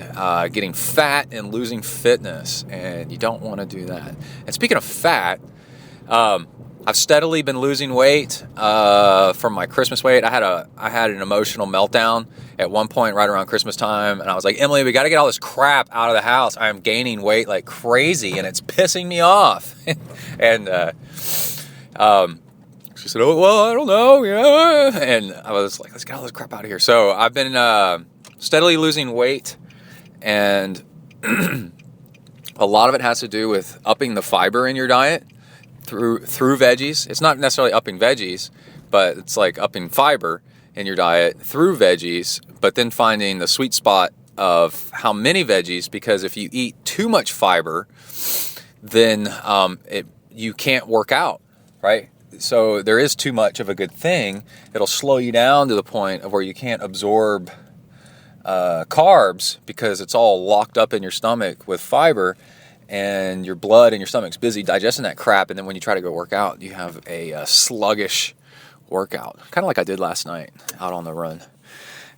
getting fat and losing fitness. And you don't want to do that. And speaking of fat, I've steadily been losing weight from my Christmas weight. I had an emotional meltdown at one point right around Christmas time, and I was like, Emily, we got to get all this crap out of the house. I am gaining weight like crazy, and it's pissing me off. And she said, oh, well, I don't know, yeah. And I was like, let's get all this crap out of here. So I've been steadily losing weight, and a lot of it has to do with upping the fiber in your diet through veggies. It's not necessarily upping veggies, but it's like upping fiber in your diet through veggies, but then finding the sweet spot of how many veggies, because if you eat too much fiber, then you can't work out, right? so there is too much of a good thing. It'll slow you down to the point of where you can't absorb carbs because it's all locked up in your stomach with fiber, and your blood and your stomach's busy digesting that crap. And then when you try to go work out, you have a sluggish workout, kind of like I did last night out on the run.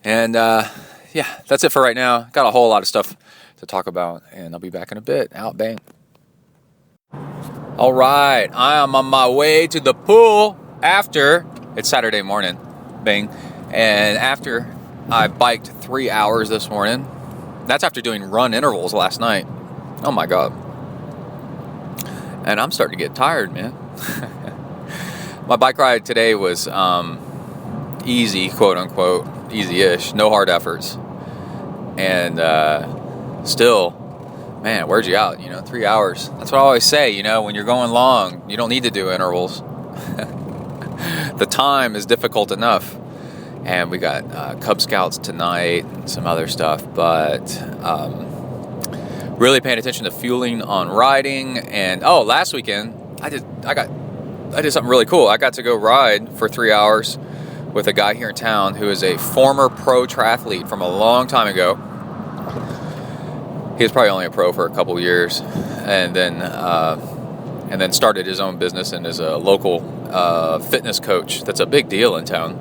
And yeah, that's it for right now. Got a whole lot of stuff to talk about, and I'll be back in a bit. Out, bang. All right, I am on my way to the pool after, it's Saturday morning, bang, and after I biked 3 hours this morning. That's after doing run intervals last night. Oh my God. And I'm starting to get tired, man. My bike ride today was easy, quote unquote, easy-ish, no hard efforts. And still, man, wears you out, 3 hours. That's what I always say, when you're going long, you don't need to do intervals. The time is difficult enough. And we got Cub Scouts tonight and some other stuff, but really paying attention to fueling on riding. And last weekend I did something really cool. I got to go ride for 3 hours with a guy here in town who is a former pro triathlete from a long time ago. He was probably only a pro for a couple years, and then started his own business and is a local fitness coach. That's a big deal in town.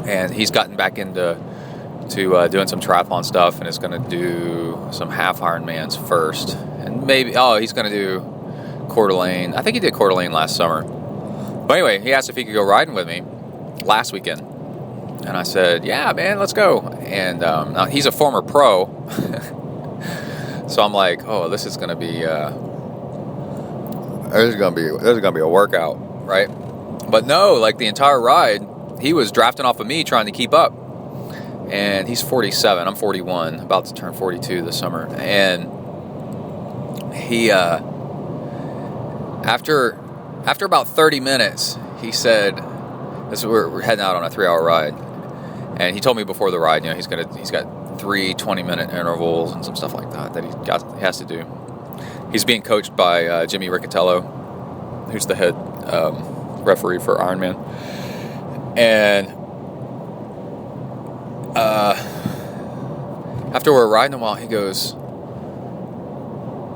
And he's gotten back into doing some triathlon stuff, and is going to do some half Ironmans first, and maybe he's going to do Coeur d'Alene. I think he did Coeur d'Alene last summer. But anyway, he asked if he could go riding with me last weekend, and I said, "Yeah, man, let's go." And now he's a former pro, so I'm like, "Oh, this is going to be a workout, right?" But no, like the entire ride, he was drafting off of me, trying to keep up. And he's 47. I'm 41, about to turn 42 this summer. And he, after about 30 minutes, he said, we're heading out on a 3-hour ride. And he told me before the ride, he's got 3 20-minute intervals and some stuff like that he has to do. He's being coached by Jimmy Riccatello, who's the head referee for Ironman. And after we're riding a while, he goes,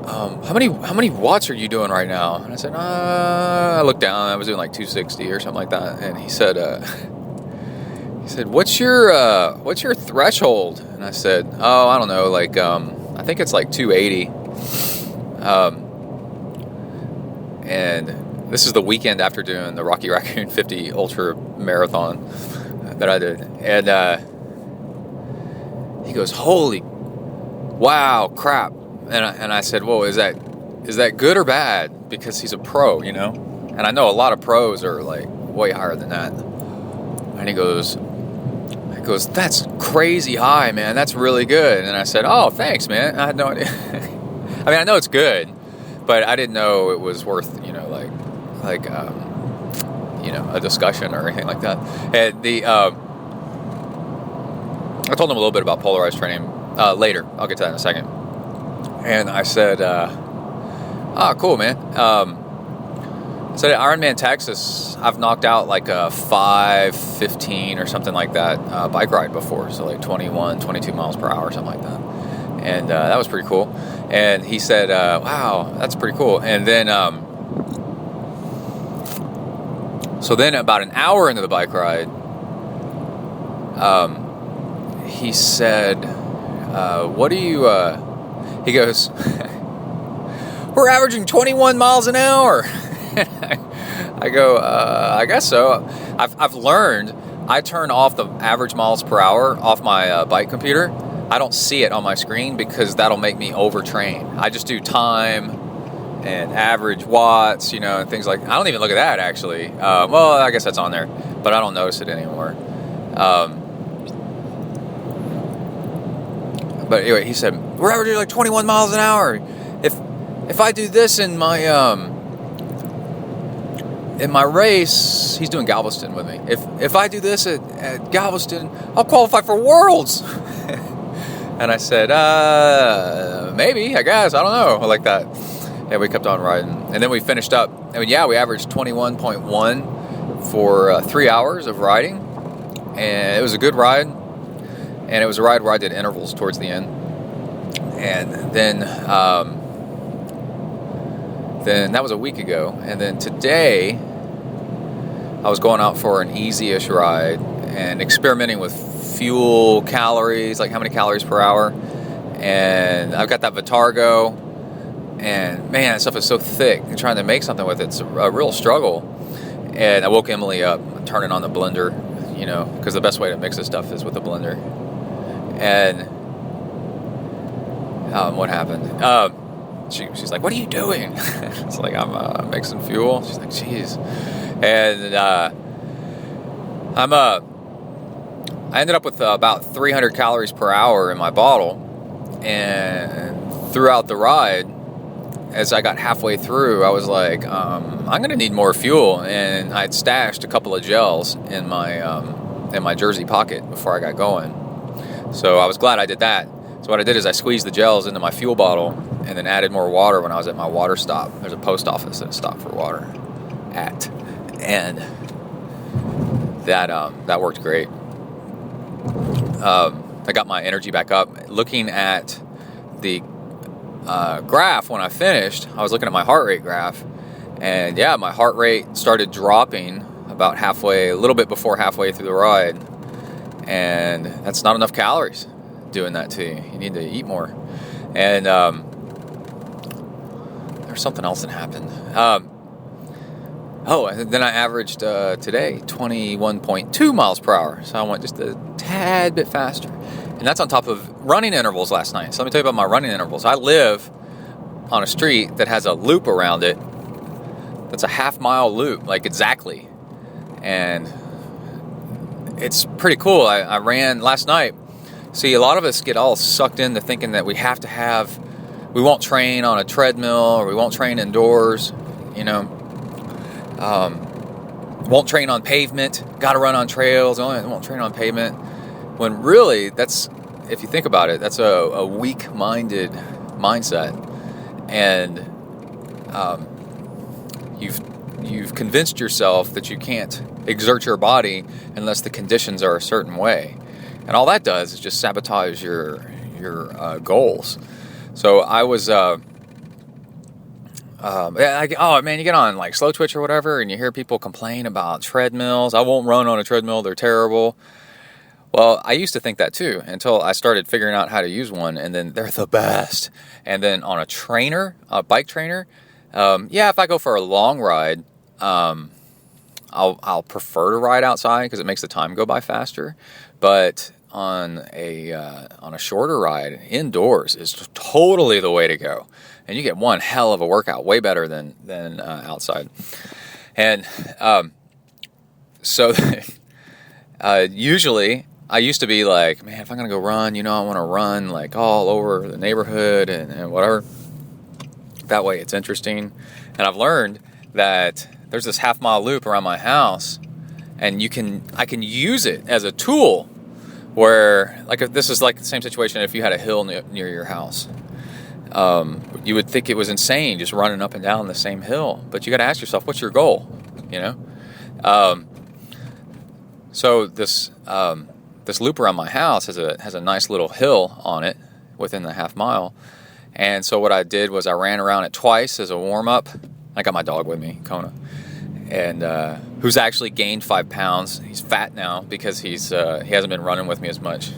how many watts are you doing right now? And I said, I looked down, I was doing like 260 or something like that. And he said, what's your threshold? And I said, I don't know, like, I think it's like 280. And this is the weekend after doing the Rocky Raccoon 50 Ultra Marathon that I did. And he goes, "Holy, wow, crap." And I said, "Whoa, is that good or bad?" Because he's a pro, And I know a lot of pros are like way higher than that. And he goes, "That's crazy high, man. That's really good." And I said, "Oh, thanks, man." I had no idea. I mean, I know it's good, but I didn't know it was worth, a discussion or anything like that. And I told him a little bit about polarized training later. I'll get to that in a second. And I said, cool, man. I said at Ironman Texas, I've knocked out like a 5:15 or something like that bike ride before. So like 21, 22 miles per hour, something like that. And that was pretty cool. And he said, wow, that's pretty cool. And then, so then about an hour into the bike ride, he said, what do you, he goes, "We're averaging 21 miles an hour." I go, I guess so. I've learned, I turn off the average miles per hour off my bike computer. I don't see it on my screen because that'll make me overtrain. I just do time and average watts, and things like, I don't even look at that actually. Well, I guess that's on there, but I don't notice it anymore. But anyway, he said, "We're averaging like 21 miles an hour. If I do this in my race," he's doing Galveston with me. If I do this at Galveston, I'll qualify for Worlds." And I said, maybe, I guess, I don't know, like that. And we kept on riding. And then we finished up. I mean, yeah, we averaged 21.1 for 3 hours of riding, and it was a good ride. And it was a ride where I did intervals towards the end. And then that was a week ago. And then today, I was going out for an easy-ish ride and experimenting with fuel calories, like how many calories per hour. And I've got that Vitargo, and man, that stuff is so thick. And trying to make something with it's a real struggle. And I woke Emily up, turning on the blender, you know, because the best way to mix this stuff is with a blender. And what happened? She's like, "What are you doing?" It's like, "I'm mixing fuel." She's like, "Jeez." And I ended up with about 300 calories per hour in my bottle. And throughout the ride, as I got halfway through, I was like, I'm going to need more fuel. And I'd stashed a couple of gels in my jersey pocket before I got going. So I was glad I did that. So what I did is I squeezed the gels into my fuel bottle and then added more water when I was at my water stop. There's a post office that I stopped for water at. And that worked great. I got my energy back up. Looking at the graph when I finished, I was looking at my heart rate graph, and yeah, my heart rate started dropping about halfway, a little bit before halfway through the ride, and that's not enough calories doing that to you. You need to eat more. And there's something else that happened. And then I averaged today 21.2 miles per hour. So I went just a tad bit faster. And that's on top of running intervals last night. So let me tell you about my running intervals. I live on a street that has a loop around it. That's a half-mile loop, like exactly. And it's pretty cool. I ran last night. See, a lot of us get all sucked into thinking that we won't train on a treadmill, or we won't train indoors, you know. Won't train on pavement, gotta run on trails, won't train on pavement. When really, if you think about it, that's a weak-minded mindset. And you've convinced yourself that you can't exert your body unless the conditions are a certain way. And all that does is just sabotage your goals. So I was... you get on like Slow Twitch or whatever, and you hear people complain about treadmills. I won't run on a treadmill; they're terrible. Well, I used to think that too until I started figuring out how to use one, and then they're the best. And then on a bike trainer, if I go for a long ride, I'll prefer to ride outside because it makes the time go by faster. But on a shorter ride, indoors is totally the way to go. And you get one hell of a workout, way better than outside. And usually I used to be like, man, if I'm going to go run, I want to run like all over the neighborhood and whatever. That way it's interesting. And I've learned that there's this half-mile loop around my house, and I can use it as a tool where, like, this is like the same situation if you had a hill near your house. You would think it was insane just running up and down the same hill, but you got to ask yourself, what's your goal? So this loop around my house has a nice little hill on it within the half mile, and so what I did was I ran around it twice as a warm up. I got my dog with me, Kona, and who's actually gained 5 pounds. He's fat now because he hasn't been running with me as much.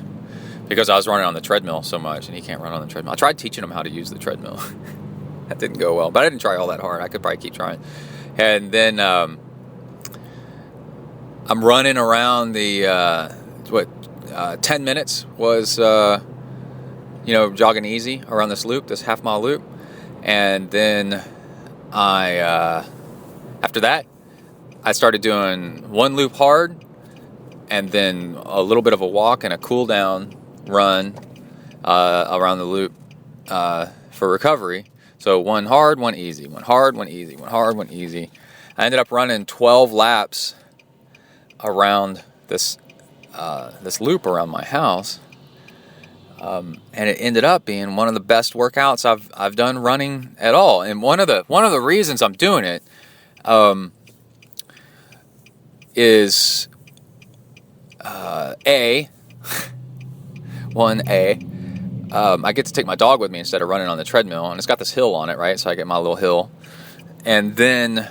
Because I was running on the treadmill so much, and he can't run on the treadmill. I tried teaching him how to use the treadmill. That didn't go well, but I didn't try all that hard. I could probably keep trying. And then I'm running around 10 minutes was, jogging easy around this loop, this half-mile loop. And then after that, I started doing one loop hard, and then a little bit of a walk and a cool down run around the loop for recovery. So one hard, one easy, one hard, one easy, one hard, one easy. I ended up running 12 laps around this loop around my house And it ended up being one of the best workouts I've done running at all. And one of the reasons I'm doing it is A. I get to take my dog with me instead of running on the treadmill, and it's got this hill on it, right? So I get my little hill. And then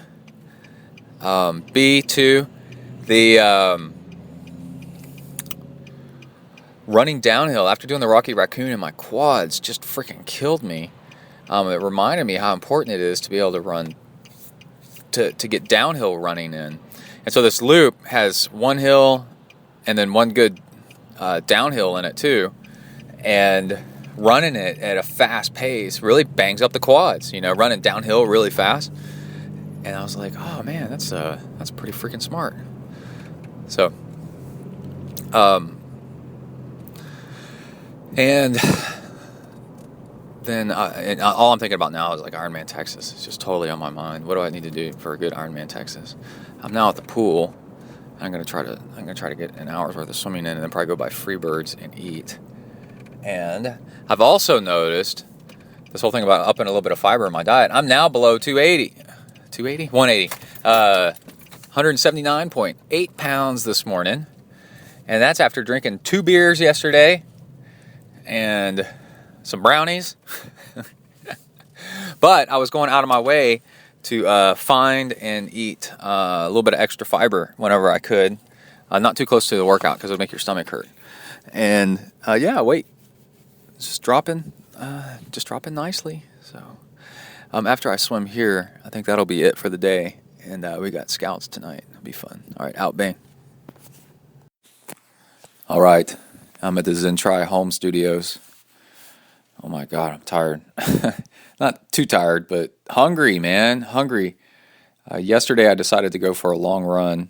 B, too, the running downhill after doing the Rocky Raccoon in my quads just freaking killed me. It reminded me how important it is to be able to run, to get downhill running in. And so this loop has one hill and then one good downhill in it too. And running it at a fast pace really bangs up the quads, running downhill really fast. And I was like, oh man, that's pretty freaking smart. So, and then all I'm thinking about now is like Ironman Texas. It's just totally on my mind. What do I need to do for a good Ironman Texas? I'm now at the pool. I'm gonna try to get an hour's worth of swimming in, and then probably go buy Freebirds and eat. And I've also noticed this whole thing about upping a little bit of fiber in my diet. I'm now below 180, 179.8 pounds this morning, and that's after drinking 2 beers yesterday and some brownies. But I was going out of my way to find and eat a little bit of extra fiber whenever I could, not too close to the workout because it'll make your stomach hurt. And weight just dropping nicely. So after I swim here, I think that'll be it for the day. And we got scouts tonight. It'll be fun. All right, out bang. All right, I'm at the ZenTri home studios. Oh my God, I'm tired. Not too tired, but hungry, man. Hungry. Yesterday I decided to go for a long run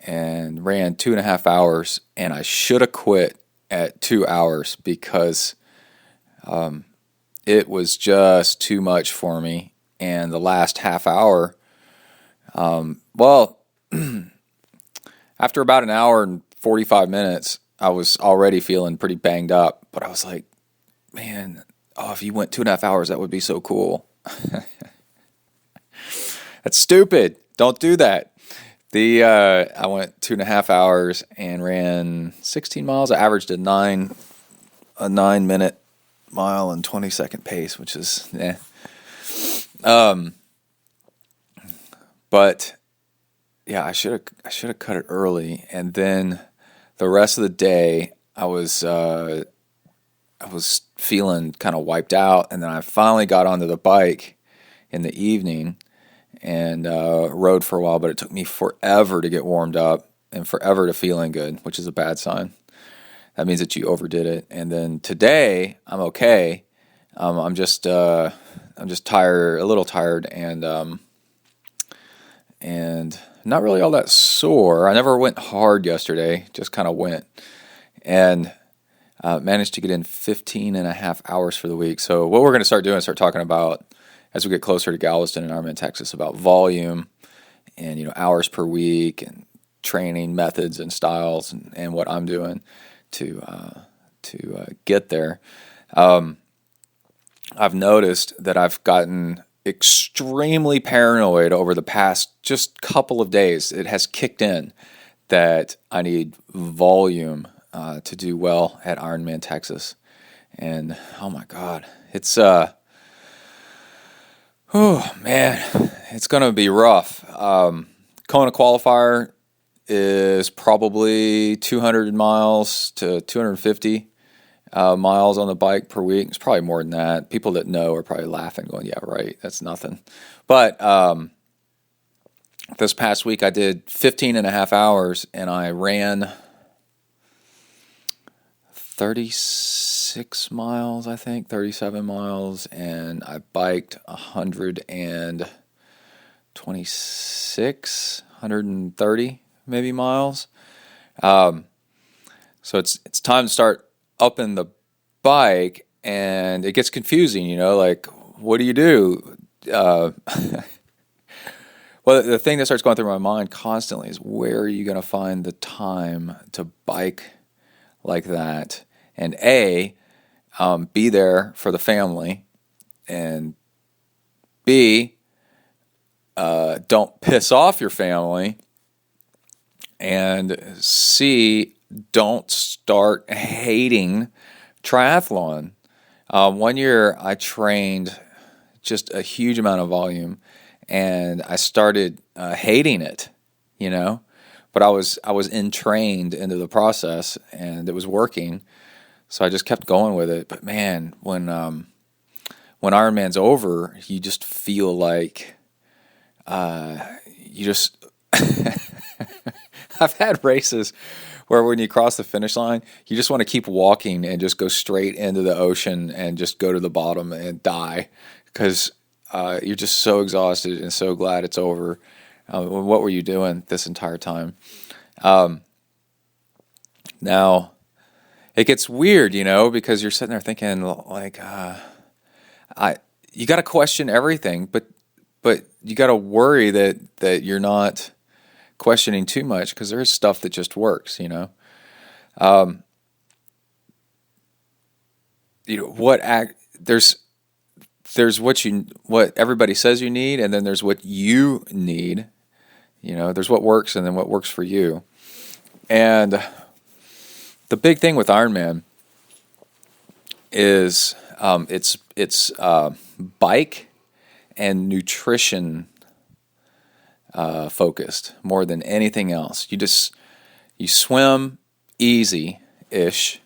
and ran 2.5 hours, and I should have quit at 2 hours because it was just too much for me. And the last half hour, after about an hour and 45 minutes, I was already feeling pretty banged up, but I was like, man, if you went 2.5 hours, that would be so cool. That's stupid. Don't do that. I went 2.5 hours and ran 16 miles. I averaged a 9-minute mile and 20-second pace, which is But yeah, I should have cut it early, and then the rest of the day I was feeling kind of wiped out, and then I finally got onto the bike in the evening and rode for a while, but it took me forever to get warmed up and forever to feeling good, which is a bad sign. That means that you overdid it. And then today I'm okay. I'm just tired, a little tired, and not really all that sore. I never went hard yesterday, just kind of went, and managed to get in 15.5 hours for the week. So what we're going to start doing is start talking about, as we get closer to Galveston and Ironman Texas, about volume and hours per week and training methods and styles and what I'm doing to get there. I've noticed that I've gotten extremely paranoid over the past just couple of days. It has kicked in that I need volume to do well at Ironman Texas. And oh my God, it's oh man, it's gonna be rough. Kona qualifier is probably 200 miles to 250 miles on the bike per week. It's probably more than that. People that know are probably laughing, going, yeah, right, that's nothing. But this past week I did 15.5 hours, and I ran 36 miles, I think, 37 miles, and I biked 130 maybe miles. So it's time to start upping the bike, and it gets confusing, like, what do you do? Well, the thing that starts going through my mind constantly is, where are you going to find the time to bike like that and A, be there for the family, and B, don't piss off your family, and C, don't start hating triathlon. 1 year I trained just a huge amount of volume, and I started hating it, but I was entrained into the process, and it was working, so I just kept going with it. But man, when Ironman's over, you just feel like you just I've had races where when you cross the finish line, you just want to keep walking and just go straight into the ocean and just go to the bottom and die, because you're just so exhausted and so glad it's over. What were you doing this entire time? Now, it gets weird, because you're sitting there thinking, like, you got to question everything, but you got to worry that you're not questioning too much, because there is stuff that just works, there's what everybody says you need, and then there's what you need. There's what works, and then what works for you. And the big thing with Ironman is it's bike and nutrition focused more than anything else. You swim easy-ish,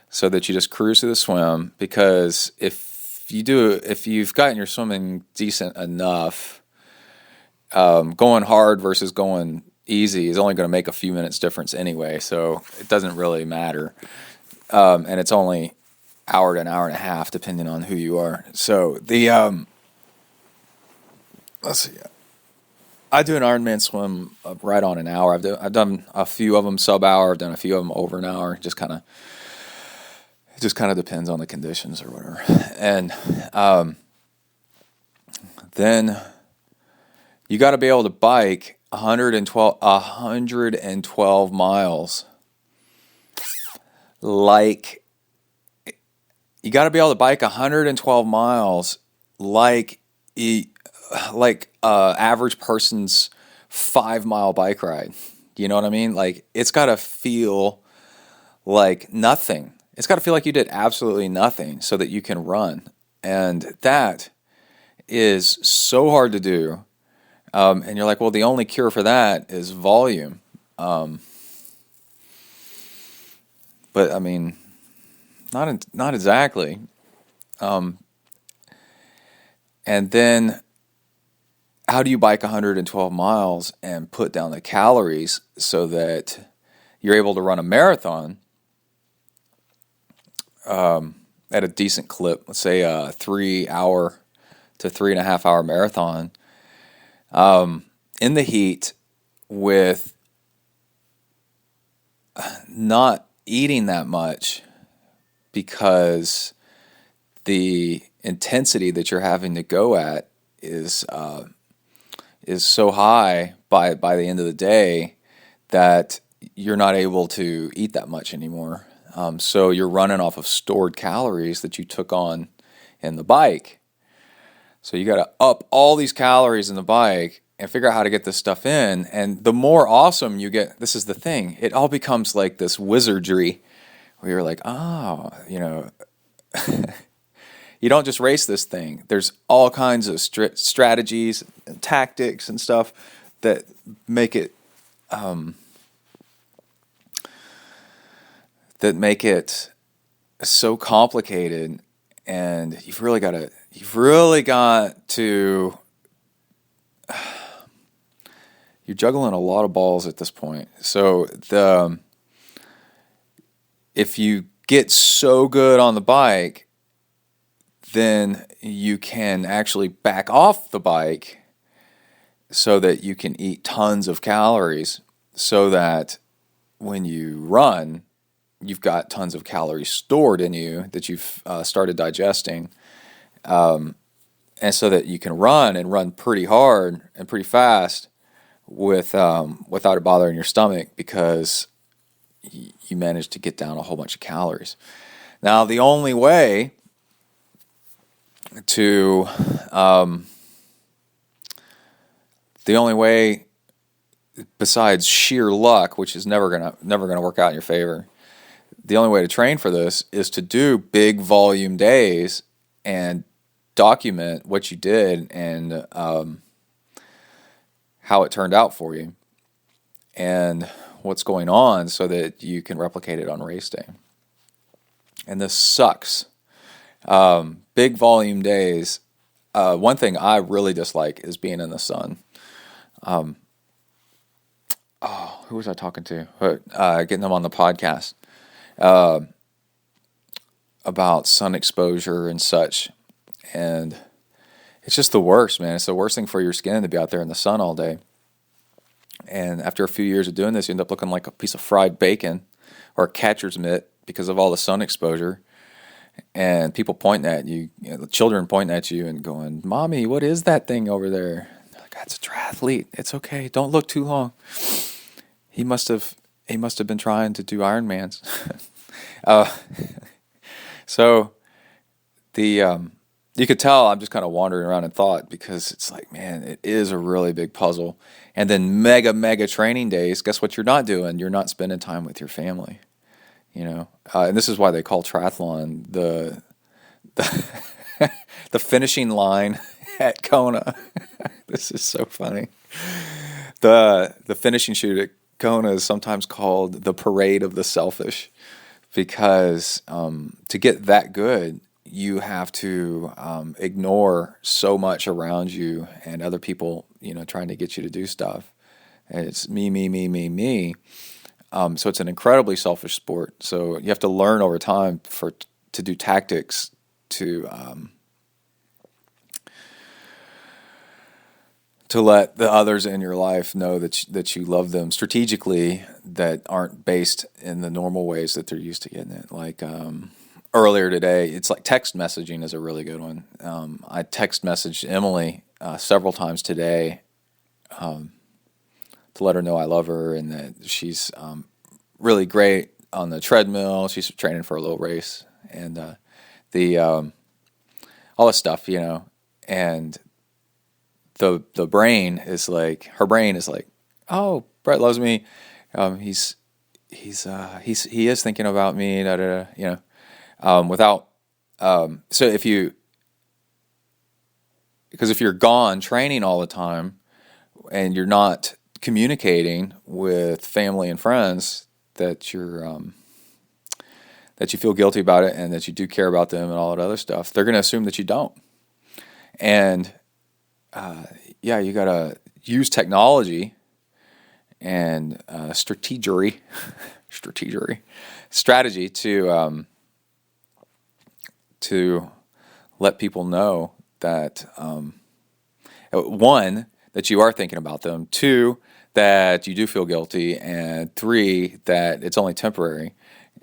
so that you just cruise through the swim, because if you've gotten your swimming decent enough, going hard versus going easy is only going to make a few minutes difference anyway, so it doesn't really matter. And it's only hour to an hour and a half, depending on who you are. So let's see. I do an Ironman swim right on an hour. I've done a few of them sub-hour. I've done a few of them over an hour. It just kind of depends on the conditions or whatever. And then you got to be able to bike 112 miles. Like, you got to be able to bike 112 miles like average person's 5-mile bike ride. You know what I mean? Like, it's got to feel like nothing. It's got to feel like you did absolutely nothing so that you can run. And that is so hard to do. And you're like, well, the only cure for that is volume. But I mean, not exactly. And then how do you bike 112 miles and put down the calories so that you're able to run a marathon at a decent clip? Let's say a 3-hour to 3.5-hour marathon in the heat, with not eating that much, because the intensity that you're having to go at is so high by the end of the day that you're not able to eat that much anymore. So you're running off of stored calories that you took on in the bike. So you got to up all these calories in the bike and figure out how to get this stuff in. And the more awesome you get, this is the thing, it all becomes like this wizardry where you're like, you don't just race this thing. There's all kinds of strategies and tactics and stuff that make it so complicated, and you've really got to. You're juggling a lot of balls at this point. So if you get so good on the bike, then you can actually back off the bike so that you can eat tons of calories, so that when you run, you've got tons of calories stored in you that you've started digesting, and so that you can run pretty hard and pretty fast without it bothering your stomach, because you manage to get down a whole bunch of calories. Now, the only way besides sheer luck, which is never gonna work out in your favor, the only way to train for this is to do big volume days and document what you did and how it turned out for you and what's going on, so that you can replicate it on race day. And this sucks. Big volume days. One thing I really dislike is being in the sun. Who was I talking to? Getting them on the podcast about sun exposure and such. And it's just the worst, man. It's the worst thing for your skin to be out there in the sun all day. And after a few years of doing this, you end up looking like a piece of fried bacon or a catcher's mitt because of all the sun exposure. And people pointing at you, the children pointing at you and going, "Mommy, what is that thing over there?" They're like, "That's a triathlete. It's okay. Don't look too long. He must have been trying to do Ironmans." So you could tell I'm just kind of wandering around in thought, because it's like, man, it is a really big puzzle. And then mega training days, guess what you're not doing? You're not spending time with your family, and this is why they call triathlon the the finishing line at Kona. This is so funny. The finishing shoot at Kona is sometimes called the parade of the selfish, because to get that good, you have to ignore so much around you and other people, trying to get you to do stuff. And it's me. So it's an incredibly selfish sport. So you have to learn over time to do tactics to let the others in your life know that you love them strategically, that aren't based in the normal ways that they're used to getting it. Like earlier today, it's like text messaging is a really good one. I text messaged Emily several times today to let her know I love her and that she's really great on the treadmill. She's training for a little race and all this stuff, and the brain is like, her brain is like, "Oh, Brett loves me. He is thinking about me." Without so if you're gone training all the time and you're not communicating with family and friends that that you feel guilty about it and that you do care about them and all that other stuff, they're going to assume that you don't. And you got to use technology and strategy to let people know that one, that you are thinking about them, two, that you do feel guilty, and three, that it's only temporary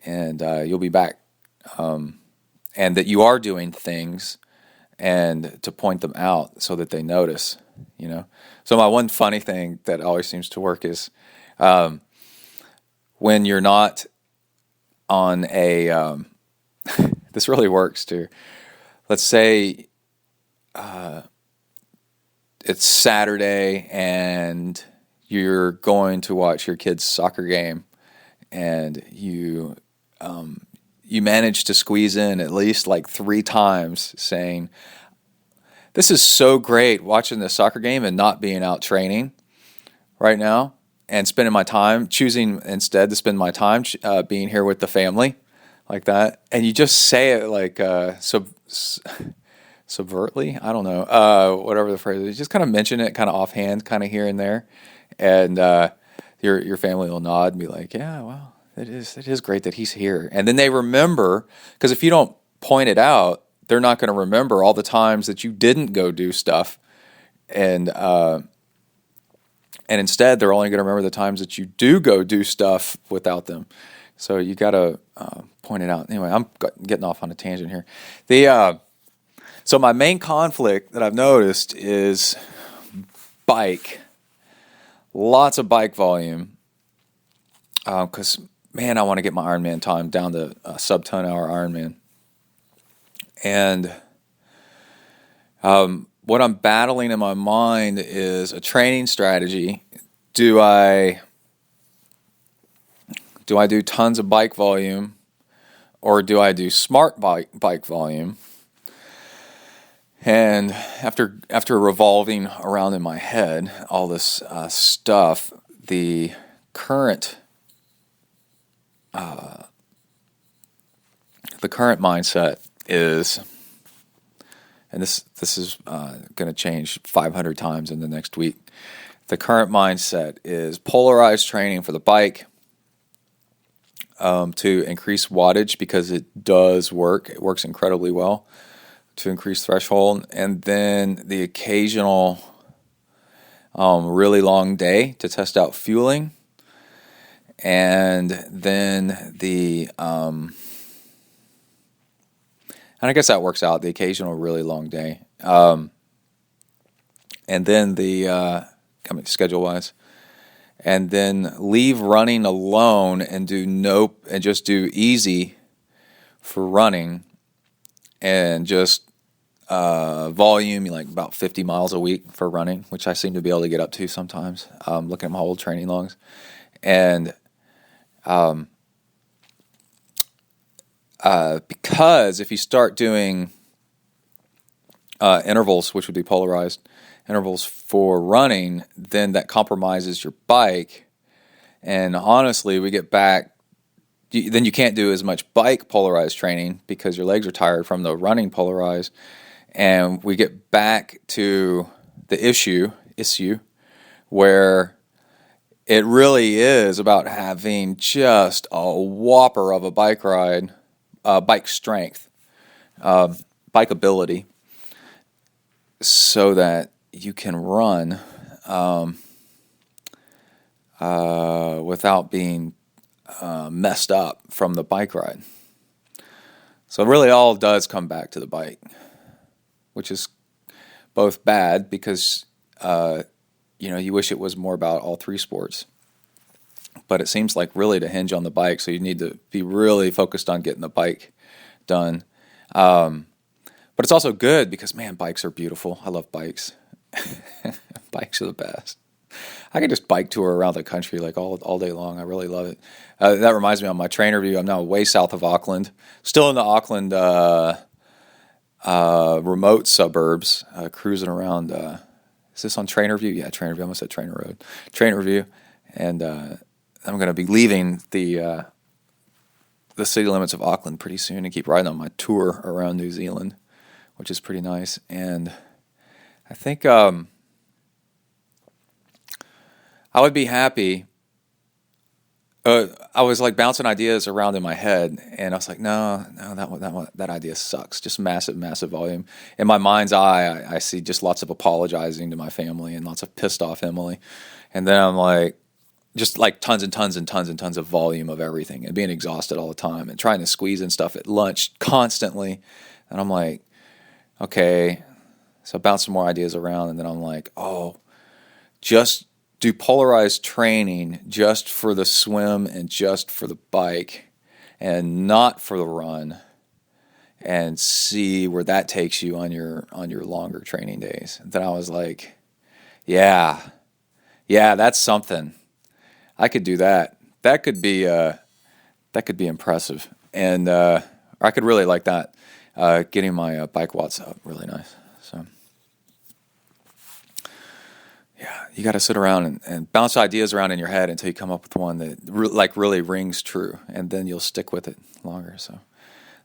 and you'll be back, and that you are doing things, and to point them out so that they notice, So my one funny thing that always seems to work is when you're not on a this really works too. Let's say it's Saturday and you're going to watch your kid's soccer game, and you manage to squeeze in at least like 3 times saying, "This is so great watching this soccer game and not being out training right now, and spending my time, choosing instead to spend my time being here with the family," like that. And you just say it like subvertly, I don't know, whatever the phrase is. You just kind of mention it kind of offhand, kind of here and there, and your family will nod and be like, "Yeah, well, it is great that he's here." And then they remember, because if you don't point it out, they're not going to remember all the times that you didn't go do stuff, and instead they're only going to remember the times that you do go do stuff without them. So you got to point it out. Anyway, I'm getting off on a tangent here. So my main conflict that I've noticed is bike. Lots of bike volume, because man, I want to get my Ironman time down to sub 10 hour Ironman. And what I'm battling in my mind is a training strategy. Do I do tons of bike volume, or do I do smart bike volume? And after revolving around in my head all this stuff, the current mindset is, and this is going to change 500 times in the next week. The current mindset is polarized training for the bike to increase wattage, because it does work. It works incredibly well to increase threshold, and then the occasional really long day to test out fueling, and then and I guess that works out, the occasional really long day, and then schedule-wise, and then leave running alone and just do easy for running, and just volume, like about 50 miles a week for running, which I seem to be able to get up to sometimes, looking at my old training logs. And because if you start doing intervals, which would be polarized intervals for running, then that compromises your bike. And honestly, we get back, then you can't do as much bike polarized training because your legs are tired from the running polarized. And we get back to the issue where it really is about having just a whopper of a bike ride, bike strength, bike ability, so that you can run without being messed up from the bike ride. So really all does come back to the bike, which is both bad because you wish it was more about all three sports. But it seems like really to hinge on the bike, so you need to be really focused on getting the bike done. But it's also good because, man, bikes are beautiful. I love bikes. Bikes are the best. I could just bike tour around the country like all day long. I really love it. That reminds me, on my trainer view, I'm now way south of Auckland, still in the Auckland remote suburbs, cruising around. Is this on Trainer View? Yeah, Trainer View. I almost said Trainer Road. Trainer View, and I'm going to be leaving the city limits of Auckland pretty soon and keep riding on my tour around New Zealand, which is pretty nice. And I think I would be happy. I was like bouncing ideas around in my head, and I was like, no, that idea sucks. Just massive volume. In my mind's eye, I see just lots of apologizing to my family and lots of pissed off Emily, and then I'm like, just like tons and tons and tons and tons of volume of everything, and being exhausted all the time, and trying to squeeze in stuff at lunch constantly, and I'm like, okay, so I bounce some more ideas around, and then I'm like, oh, just do polarized training just for the swim and just for the bike and not for the run, and see where that takes you on your longer training days. And then I was like, yeah, that's something. I could do that. That could be impressive. And I could really like that, getting my bike watts up really nice. So yeah, you got to sit around and bounce ideas around in your head until you come up with one that really rings true, and then you'll stick with it longer. So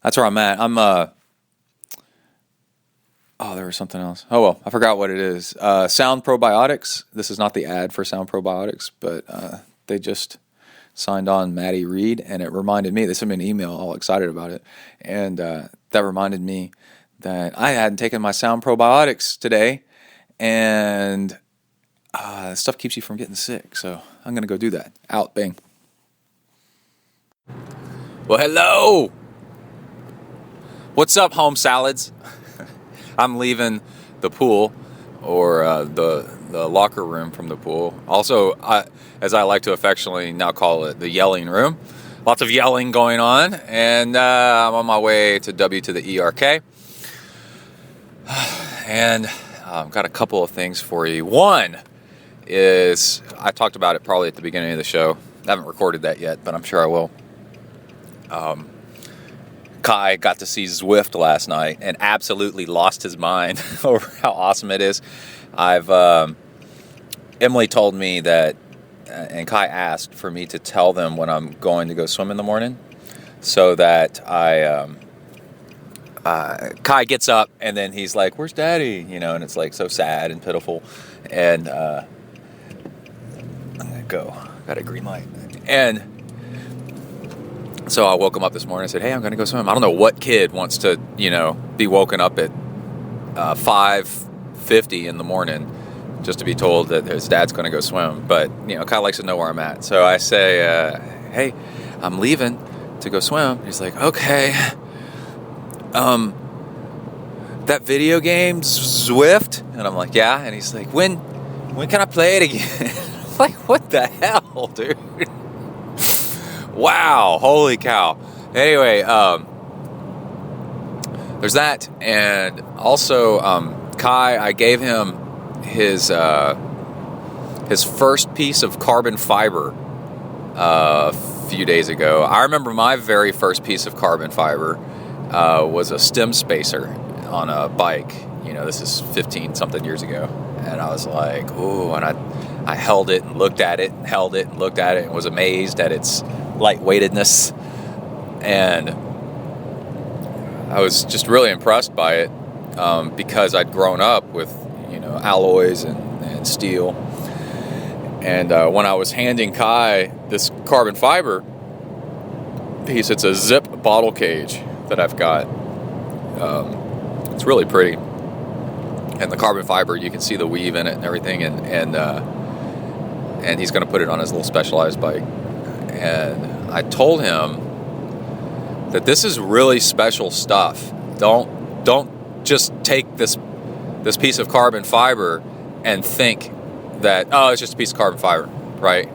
that's where I'm at. There was something else. Oh, well, I forgot what it is. Sound Probiotics. This is not the ad for Sound Probiotics, but they just signed on Maddie Reed, and it reminded me, they sent me an email all excited about it, and that reminded me that I hadn't taken my Sound Probiotics today, and stuff keeps you from getting sick, so I'm going to go do that. Out, bang. Well, hello! What's up, home salads? I'm leaving the pool, or the locker room from the pool. Also, as I like to affectionately now call it, the yelling room. lots of yelling going on, and I'm on my way to W to the ERK. And I've got a couple of things for you. One is, I talked about it probably at the beginning of the show. I haven't recorded that yet, but I'm sure I will. Kai got to see Zwift last night and absolutely lost his mind over how awesome it is. Emily told me that, and Kai asked for me to tell them when I'm going to go swim in the morning, so that Kai gets up and then he's like, "Where's Daddy?" And it's like so sad and pitiful. And I'm gonna go. Got a green light. And so I woke him up this morning and said, "Hey, I'm gonna go swim." I don't know what kid wants to, be woken up at 5:50 in the morning just to be told that his dad's gonna go swim. But Kai likes to know where I'm at. So I say, "Hey, I'm leaving to go swim." He's like, "Okay. That video game, Zwift?" And I'm like, "Yeah." And he's like, when can I play it again?" I'm like, what the hell, dude? Wow, holy cow. Anyway, there's that. And also, Kai, I gave him his first piece of carbon fiber a few days ago. I remember my very first piece of carbon fiber was a stem spacer on a bike. This is 15-something years ago. And I was like, ooh, and I held it and looked at it and held it and looked at it and was amazed at its lightweightedness. And I was just really impressed by it because I'd grown up with, alloys and steel. And when I was handing Kai this carbon fiber piece, it's a zip bottle cage that I've got. It's really pretty, and the carbon fiber, you can see the weave in it and everything, and he's going to put it on his little Specialized bike. And I told him that this is really special stuff. Don't just take this piece of carbon fiber and think that, oh, it's just a piece of carbon fiber, right?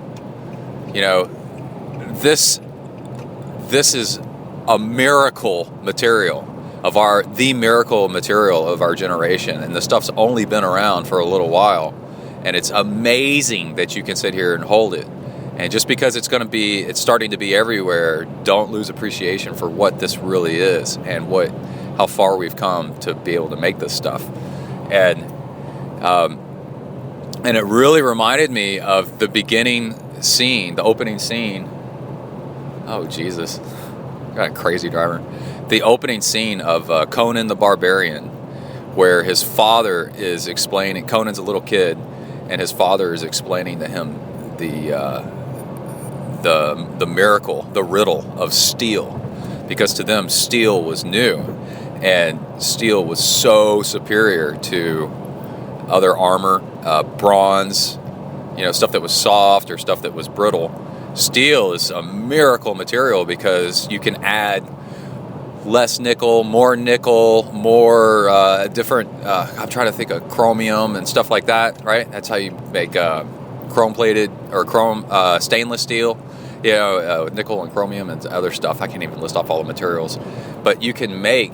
This is a miracle material the miracle material of our generation, and the stuff's only been around for a little while, and it's amazing that you can sit here and hold it. And just because it's starting to be everywhere, don't lose appreciation for what this really is and how far we've come to be able to make this stuff. And it really reminded me of the beginning scene, the opening scene. Oh, Jesus. Got a crazy driver. The opening scene of Conan the Barbarian, where his father is explaining, Conan's a little kid, and his father is explaining to him the miracle, the riddle of steel. Because to them, steel was new, and steel was so superior to other armor, bronze, stuff that was soft or stuff that was brittle. Steel is a miracle material because you can add less nickel, more different, I'm trying to think of chromium and stuff like that, right? That's how you make chrome-plated or stainless steel, nickel and chromium and other stuff. I can't even list off all the materials. But you can make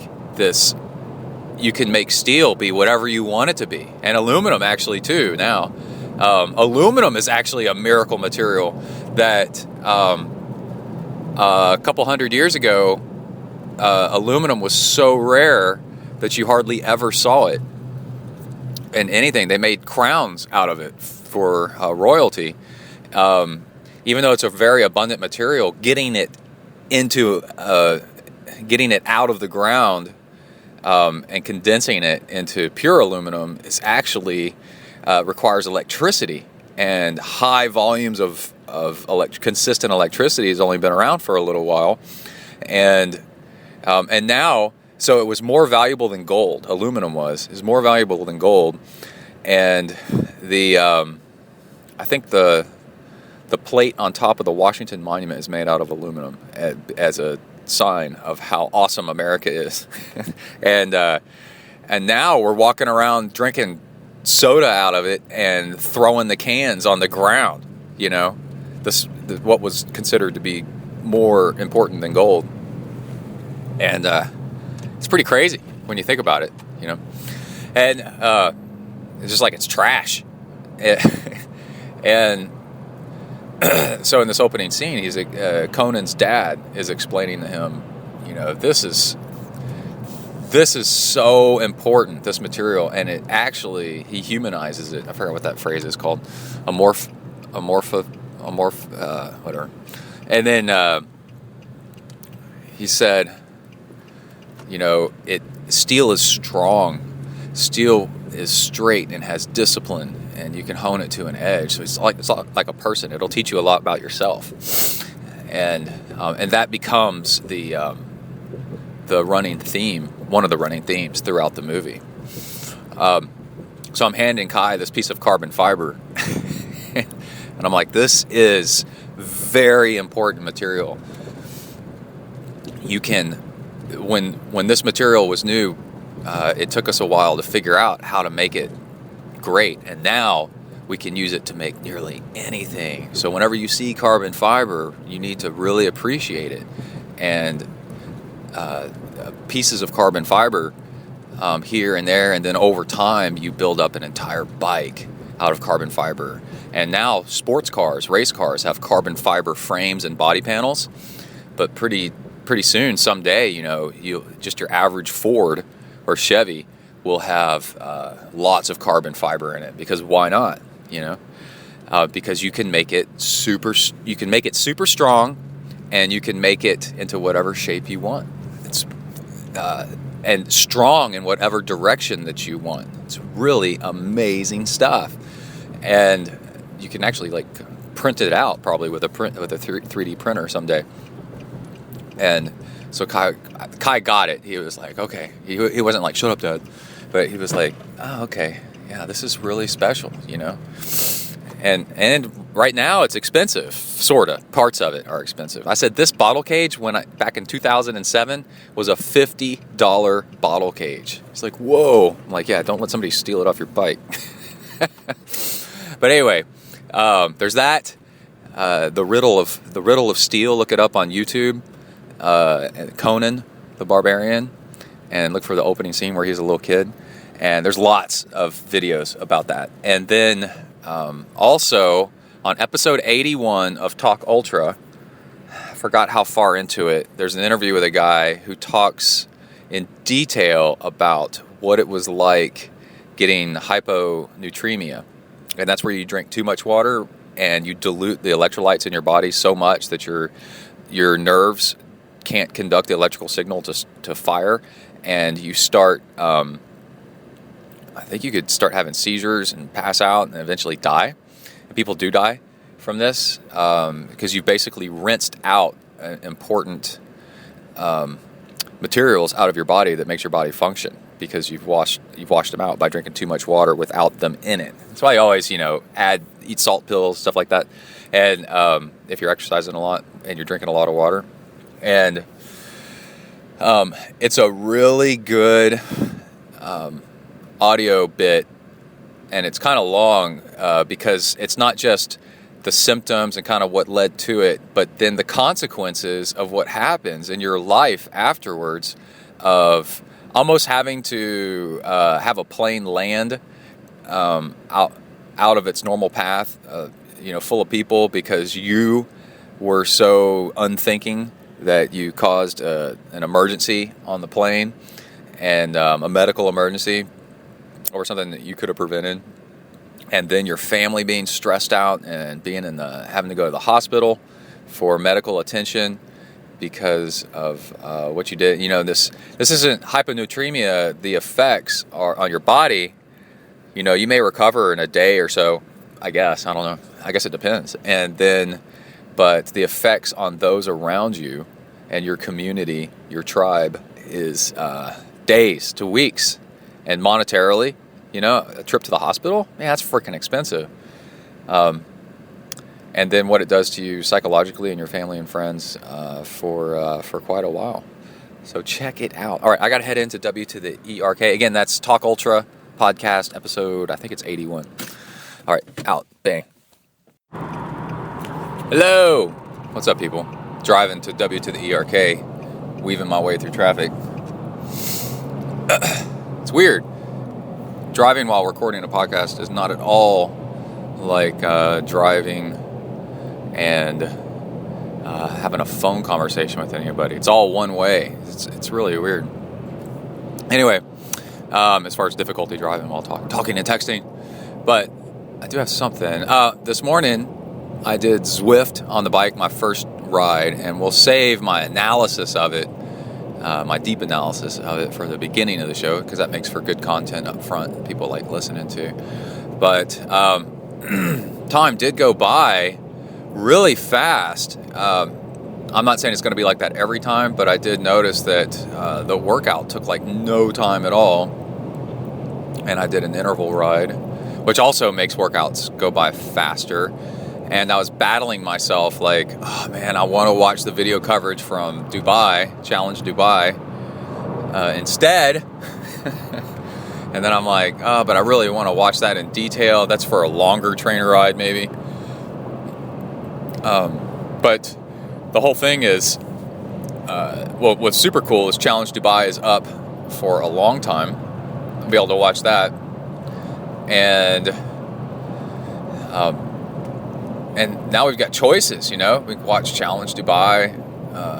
steel be whatever you want it to be. And aluminum actually too now. Aluminum is actually a miracle material that a couple hundred years ago, aluminum was so rare that you hardly ever saw it in anything. They made crowns out of it for royalty. Even though it's a very abundant material, getting it out of the ground and condensing it into pure aluminum is actually requires electricity, and high volumes of consistent electricity has only been around for a little while, and now, so it was more valuable than gold. Aluminum is more valuable than gold, and I think the plate on top of the Washington Monument is made out of aluminum as a sign of how awesome America is. and now we're walking around drinking soda out of it and throwing the cans on the ground. What was considered to be more important than gold. And it's pretty crazy when you think about it, you know. And it's just like it's trash. And so in this opening scene, he's Conan's dad is explaining to him, you know, this is so important, this material, and it actually, he humanizes it. I forgot what that phrase is called, whatever. And then he said, you know, steel is strong, steel is straight and has discipline, and you can hone it to an edge. So it's like a person. It'll teach you a lot about yourself, and that becomes the running theme, one of the running themes throughout the movie. So I'm handing Kai this piece of carbon fiber, and I'm like, this is very important material. You can, when this material was new, it took us a while to figure out how to make it great, and now we can use it to make nearly anything. So whenever you see carbon fiber, you need to really appreciate it. And pieces of carbon fiber here and there, and then over time you build up an entire bike out of carbon fiber. And now sports cars, race cars, have carbon fiber frames and body panels. But pretty soon, someday, you know, just your average Ford or Chevy will have lots of carbon fiber in it, because why not? You know, because you can make it super strong, and you can make it into whatever shape you want. It's and strong in whatever direction that you want. It's really amazing stuff, and you can actually like print it out probably with a 3D printer someday. And so Kai got it. He was like, okay. He wasn't like, shut up, Dad. But he was like, oh, okay. Yeah, this is really special, you know. And right now it's expensive, sorta. Parts of it are expensive. I said this bottle cage back in 2007 was a $50 bottle cage. He's like, whoa. I'm like, yeah, don't let somebody steal it off your bike. But anyway, there's that. The riddle of steel. Look it up on YouTube. Conan the Barbarian, and look for the opening scene where he's a little kid. And there's lots of videos about that. And then also on episode 81 of Talk Ultra, I forgot how far into it, there's an interview with a guy who talks in detail about what it was like getting hyponatremia. And that's where you drink too much water and you dilute the electrolytes in your body so much that your nerves can't conduct the electrical signal to fire, and you start I think you could start having seizures and pass out and eventually die. And people do die from this because you basically rinsed out important materials out of your body that makes your body function, because you've washed them out by drinking too much water without them in it. That's why I always, eat salt pills, stuff like that. And if you're exercising a lot and you're drinking a lot of water, and it's a really good audio bit, and it's kind of long because it's not just the symptoms and kind of what led to it, but then the consequences of what happens in your life afterwards, of almost having to have a plane land out of its normal path, full of people, because you were so unthinking that you caused an emergency on the plane, and a medical emergency or something that you could have prevented. And then your family being stressed out and being having to go to the hospital for medical attention because of what you did. This isn't hyponatremia. The effects are on your body. You may recover in a day or so, I guess. I don't know. I guess it depends. But the effects on those around you and your community, your tribe, is days to weeks. And monetarily, a trip to the hospital, man, that's freaking expensive. And then what it does to you psychologically and your family and friends for quite a while. So check it out. All right, I got to head into W to the ERK. Again, that's Talk Ultra podcast episode, I think it's 81. All right, out. Bang. Hello. What's up, people? driving to W to the ERK, weaving my way through traffic. It's weird. Driving while recording a podcast is not at all like driving and having a phone conversation with anybody. It's all one way. It's really weird. Anyway, as far as difficulty driving while talking and texting, but I do have something. This morning I did Zwift on the bike, my first ride, and we'll save my analysis of it, my deep analysis of it, for the beginning of the show, because that makes for good content up front that people like listening to. But time did go by really fast. I'm not saying it's going to be like that every time, but I did notice that the workout took like no time at all. And I did an interval ride, which also makes workouts go by faster. And I was battling myself like, oh man, I want to watch the video coverage from Dubai, Challenge Dubai, instead. And then I'm like, oh, but I really want to watch that in detail. That's for a longer trainer ride maybe. But the whole thing is, well, what's super cool is Challenge Dubai is up for a long time. I'll be able to watch that. And now we've got choices, you know. We can watch Challenge Dubai,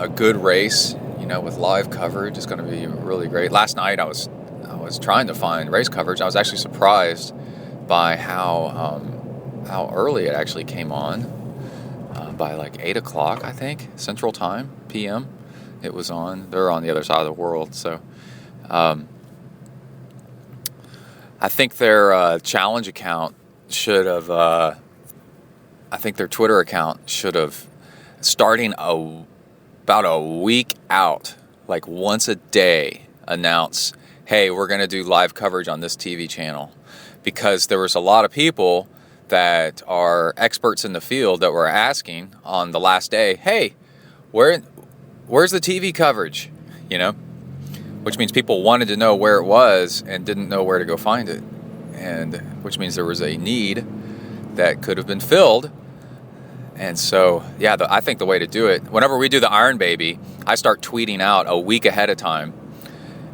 a good race, you know, with live coverage is going to be really great. Last night I was trying to find race coverage. I was actually surprised by how early it actually came on, by like 8 o'clock, I think, Central Time, PM. It was on. They're on the other side of the world, so I think their challenge account should have. I think their Twitter account should have, starting about a week out, like once a day, announce, hey, we're going to do live coverage on this TV channel. Because there was a lot of people that are experts in the field that were asking on the last day, hey, where's the TV coverage? You know, which means people wanted to know where it was and didn't know where to go find it. And which means there was a need that could have been filled. And so, yeah, I think the way to do it, whenever we do the Iron Baby, I start tweeting out a week ahead of time.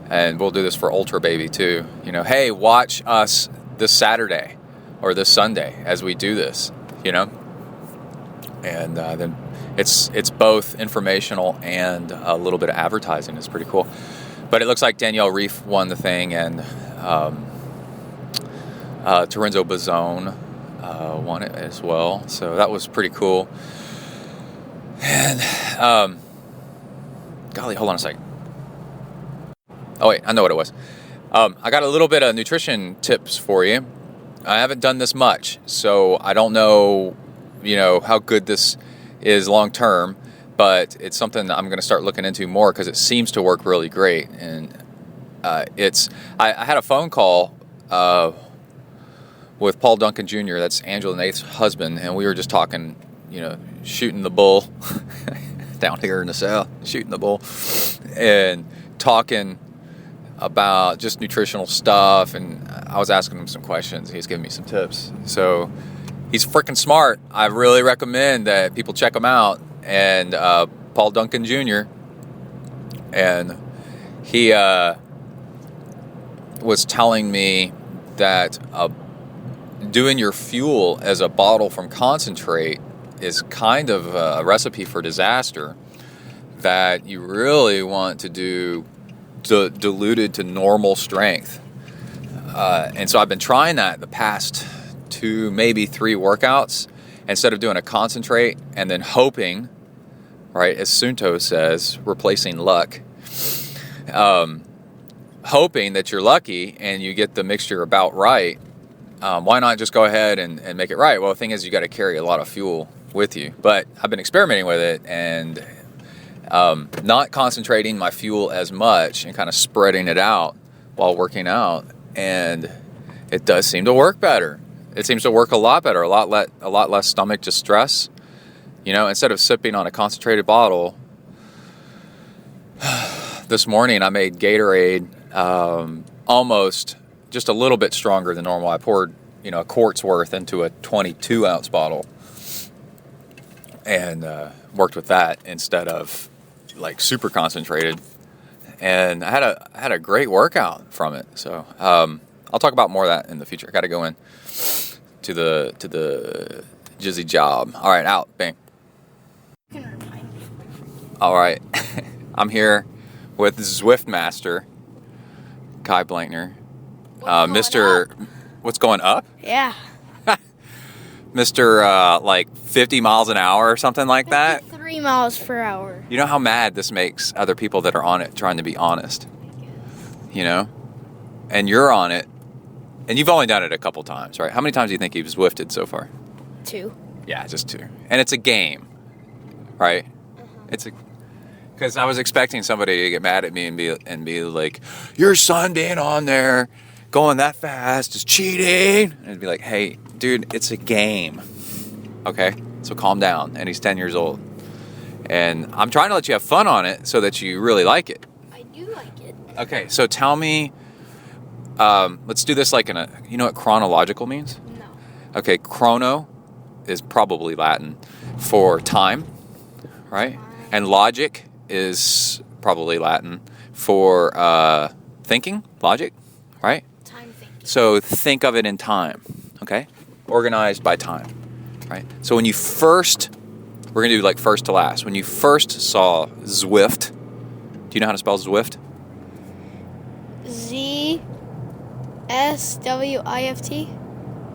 And we'll do this for Ultra Baby too. You know, hey, watch us this Saturday or this Sunday as we do this, you know. And then it's both informational and a little bit of advertising. It's pretty cool. But it looks like Danielle Reef won the thing, and Terenzo Bozzone won it as well, so that was pretty cool. And golly, hold on a second. Oh wait, I know what it was. I got a little bit of nutrition tips for you. I haven't done this much, so I don't know, you know, how good this is long term, but it's something that I'm going to start looking into more because it seems to work really great. And I had a phone call with Paul Duncan Jr., that's Angela Nate's husband, and we were just talking, you know, shooting the bull down here in the South, shooting the bull, and talking about just nutritional stuff, and I was asking him some questions. He's giving me some tips. So he's freaking smart. I really recommend that people check him out. And Paul Duncan Jr., and he was telling me that doing your fuel as a bottle from concentrate is kind of a recipe for disaster, that you really want to do diluted to normal strength. And so I've been trying that the past 2, maybe 3 workouts, instead of doing a concentrate and then hoping, right, as Suunto says, replacing luck, hoping that you're lucky and you get the mixture about right. Why not just go ahead and make it right? Well, the thing is, you got to carry a lot of fuel with you. But I've been experimenting with it and not concentrating my fuel as much and kind of spreading it out while working out. And it does seem to work better. It seems to work a lot better, a lot less stomach distress. You know, instead of sipping on a concentrated bottle, this morning I made Gatorade almost just a little bit stronger than normal. I poured, you know, a quart's worth into a 22-ounce bottle. and worked with that instead of like super concentrated. And I had a great workout from it. So I'll talk about more of that in the future. I got to go in to the jizzy job. All right, out, bang. All right, I'm here with Zwift Master Kai Blankner, What's going up? Yeah. Mr. Like 50 miles an hour or something like that. 3 miles per hour. You know how mad this makes other people that are on it trying to be honest. You know, and you're on it, and you've only done it a couple times, right? How many times do you think you've Zwifted so far? 2. Yeah, just 2. And it's a game, right? It's because I was expecting somebody to get mad at me and be like, "Your son being on there, going that fast is cheating," and it'd be like, "Hey, dude, it's a game, okay? So calm down." And he's 10 years old, and I'm trying to let you have fun on it so that you really like it. I do like it. Okay, so tell me. Let's do this like in a. You know what chronological means? No. Okay, chrono is probably Latin for time, right? And logic is probably Latin for thinking, logic, right? Time thinking. So think of it in time, okay? Organized by time, right? So when you first, we're going to do like first to last. When you first saw Zwift, do you know how to spell Zwift? Z-S-W-I-F-T?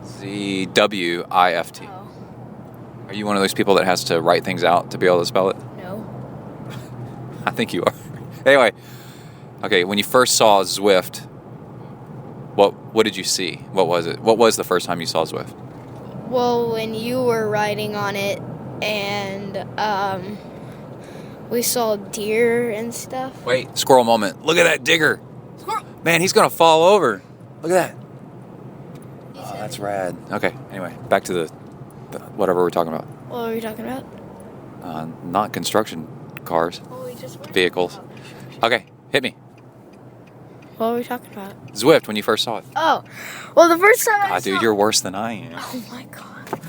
Z-W-I-F-T. Oh. Are you one of those people that has to write things out to be able to spell it? No. I think you are. Anyway, okay, when you first saw Zwift, what did you see? What was it? What was the first time you saw Zwift? Well, when you were riding on it and we saw deer and stuff. Wait, squirrel moment. Look at that digger. Squirrel. Man, he's going to fall over. Look at that. Oh, that's rad. Okay, anyway, back to the whatever we're talking about. What were we talking about? Not construction cars, Well, we just were vehicles. talking about- Okay, hit me. What were we talking about? Zwift, when you first saw it. Oh, well, the first time I God, dude, saw you're worse than I am. Oh my god.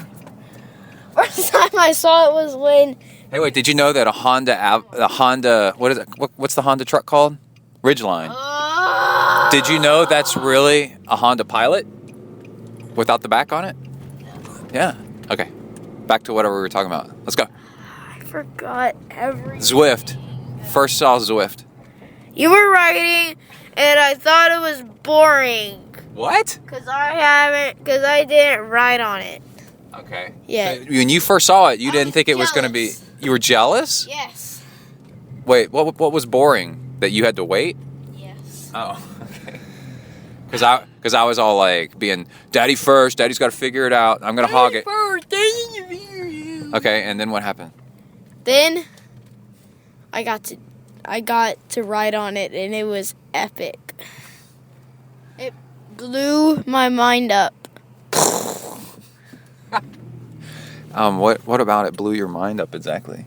First time I saw it was when Hey, wait, did you know that a Honda, what is it? What's the Honda truck called? Ridgeline. Did you know that's really a Honda Pilot without the back on it? Yeah. Okay. Back to whatever we were talking about. Let's go. I forgot everything. Zwift. First saw Zwift. You were riding, and I thought it was boring. What? Because I didn't ride on it. Okay. Yeah. So when you first saw it, you I didn't was think it was going to be... jealous. You were jealous? Yes. Wait, what was boring? That you had to wait? Yes. Oh, okay. Because I was all like being, Daddy first, Daddy's got to figure it out. I'm going to hog it. Okay, and then what happened? Then I got to ride on it, and it was epic. It blew my mind up. What about it blew your mind up exactly?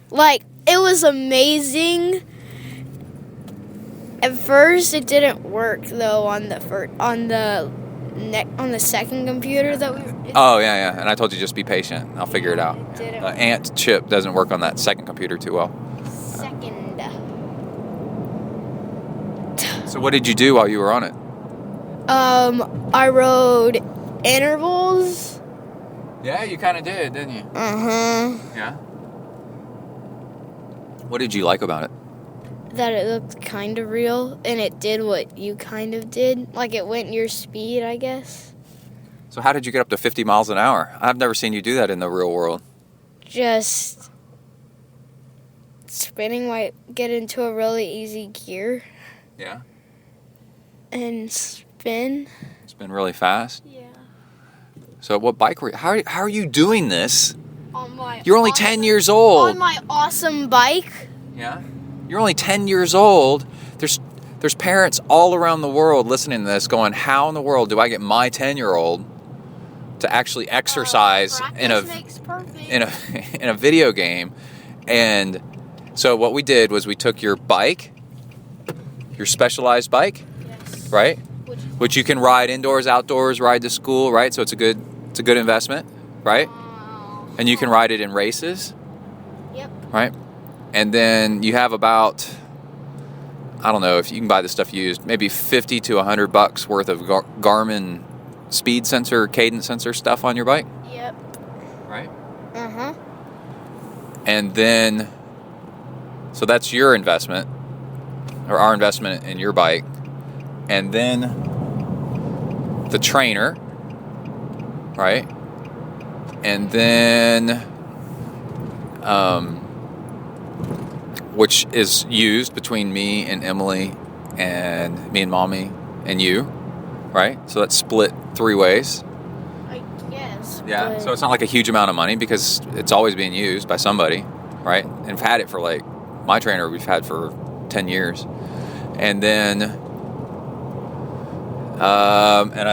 Like, it was amazing. At first, it didn't work though on the second computer that we. Oh yeah, and I told you just be patient. I'll figure it out. It didn't. The Ant chip doesn't work on that second computer too well. Second. So what did you do while you were on it? I rode intervals. Yeah, you kind of did, didn't you? Yeah. What did you like about it? That it looked kind of real, and it did what you kind of did. Like, it went your speed, I guess. So how did you get up to 50 miles an hour? I've never seen you do that in the real world. Just spinning might get into a really easy gear Yeah. and spin. It's been really fast. Yeah. So what bike were you, how are you doing this? On my You're only 10 years old. On my awesome bike. Yeah. You're only 10 years old. There's parents all around the world listening to this going, how in the world do I get my 10-year-old to actually exercise in a video game? And so what we did was we took your bike, your specialized bike, Yes. right? Which you can ride indoors, outdoors, ride to school, right? So it's a good investment, right? And you can ride it in races, Yep. right? And then you have about, I don't know if you can buy this stuff used, maybe $50 to $100 worth of Garmin speed sensor, cadence sensor stuff on your bike, Yep. right? Uh-huh. And then, so that's your investment, or our investment in your bike. And then the trainer, right? And then, which is used between me and Emily and me and Mommy and you, right? So that's split 3 ways. I guess. Yeah, but- so it's not like a huge amount of money because it's always being used by somebody, right? And I've had it for like, my trainer we've had for 10 years. And then, and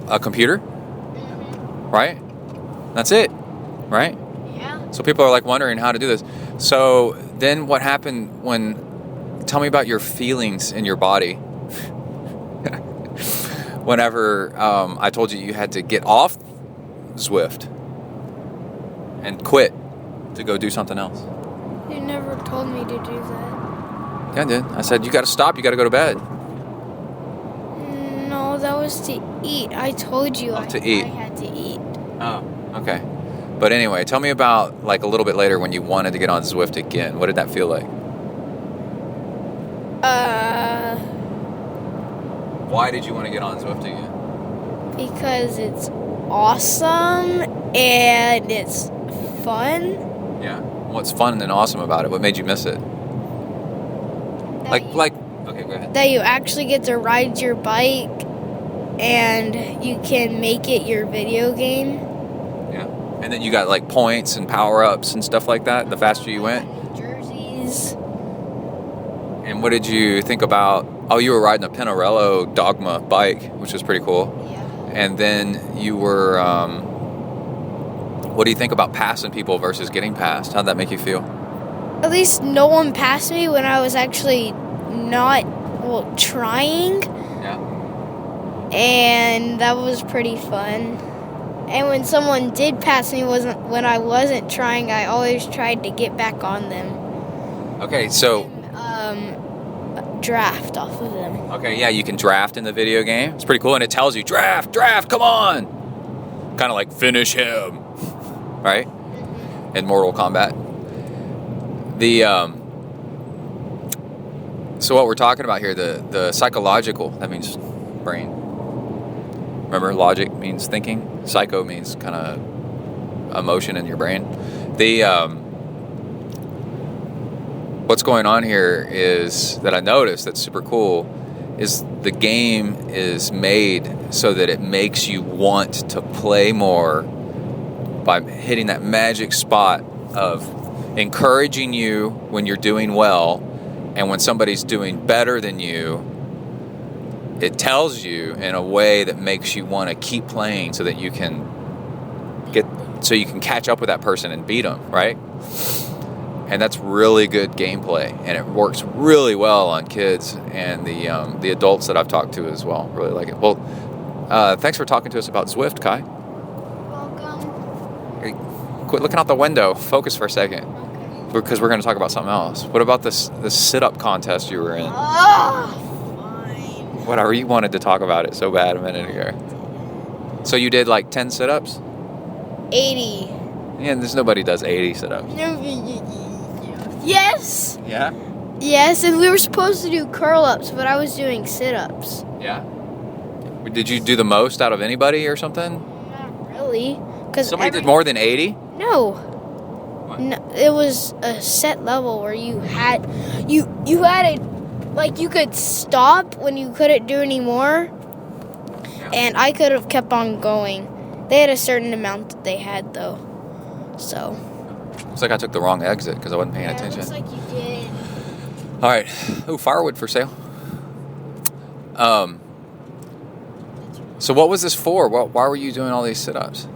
a computer, right? That's it, right? Yeah. So people are like wondering how to do this. So then what happened tell me about your feelings in your body. Whenever I told you had to get off Zwift and quit to go do something else. You never told me to do that. Yeah, I did. I said, you got to stop. You got to go to bed. No, that was to eat. I told you To eat. I had to eat. Oh, okay. But anyway, tell me about like a little bit later when you wanted to get on Zwift again. What did that feel like? Why did you want to get on Zwift again? Because it's awesome and it's fun. Yeah. What's fun and awesome about it? What made you miss it? Okay, go ahead. That you actually get to ride your bike and you can make it your video game. Yeah. And then you got like points and power-ups and stuff like that the faster you went. Jerseys. And what did you think about, you were riding a Pinarello Dogma bike, which was pretty cool. Yeah. And then you were, what do you think about passing people versus getting passed? How'd that make you feel? At least no one passed me when I was actually trying. Yeah. And that was pretty fun. And when someone did pass me when I wasn't trying, I always tried to get back on them. Okay, so... draft off of them. Okay, yeah, you can draft in the video game. It's pretty cool, and it tells you, draft, come on! Kind of like, finish him. Right? In Mortal Kombat. So what we're talking about here, the psychological, that means brain. Remember, logic means thinking. Psycho means kind of emotion in your brain. What's going on here is that I noticed that's super cool is the game is made so that it makes you want to play more by hitting that magic spot of encouraging you when you're doing well, and when somebody's doing better than you, it tells you in a way that makes you want to keep playing so that you can catch up with that person and beat them, right? And that's really good gameplay, and it works really well on kids and the adults that I've talked to as well. Really like it. Well, thanks for talking to us about Zwift, Kai. Welcome. Hey, quit looking out the window. Focus for a second, because we're going to talk about something else. What about this sit-up contest you were in? Oh, fine. Whatever, you wanted to talk about it so bad a minute ago. So you did like 10 sit-ups? 80. Yeah, there's nobody does 80 sit-ups. Yes. Yeah? Yes, and we were supposed to do curl-ups, but I was doing sit-ups. Yeah. Did you do the most out of anybody or something? Not really. Cause Somebody did more than 80? No. No, it was a set level where you had you had it like you could stop when you couldn't do any more, and I could have kept on going. They had a certain amount that they had though, so. Looks like I took the wrong exit because I wasn't paying attention. Looks like you did. All right. Ooh, firewood for sale. So what was this for? Why were you doing all these sit-ups?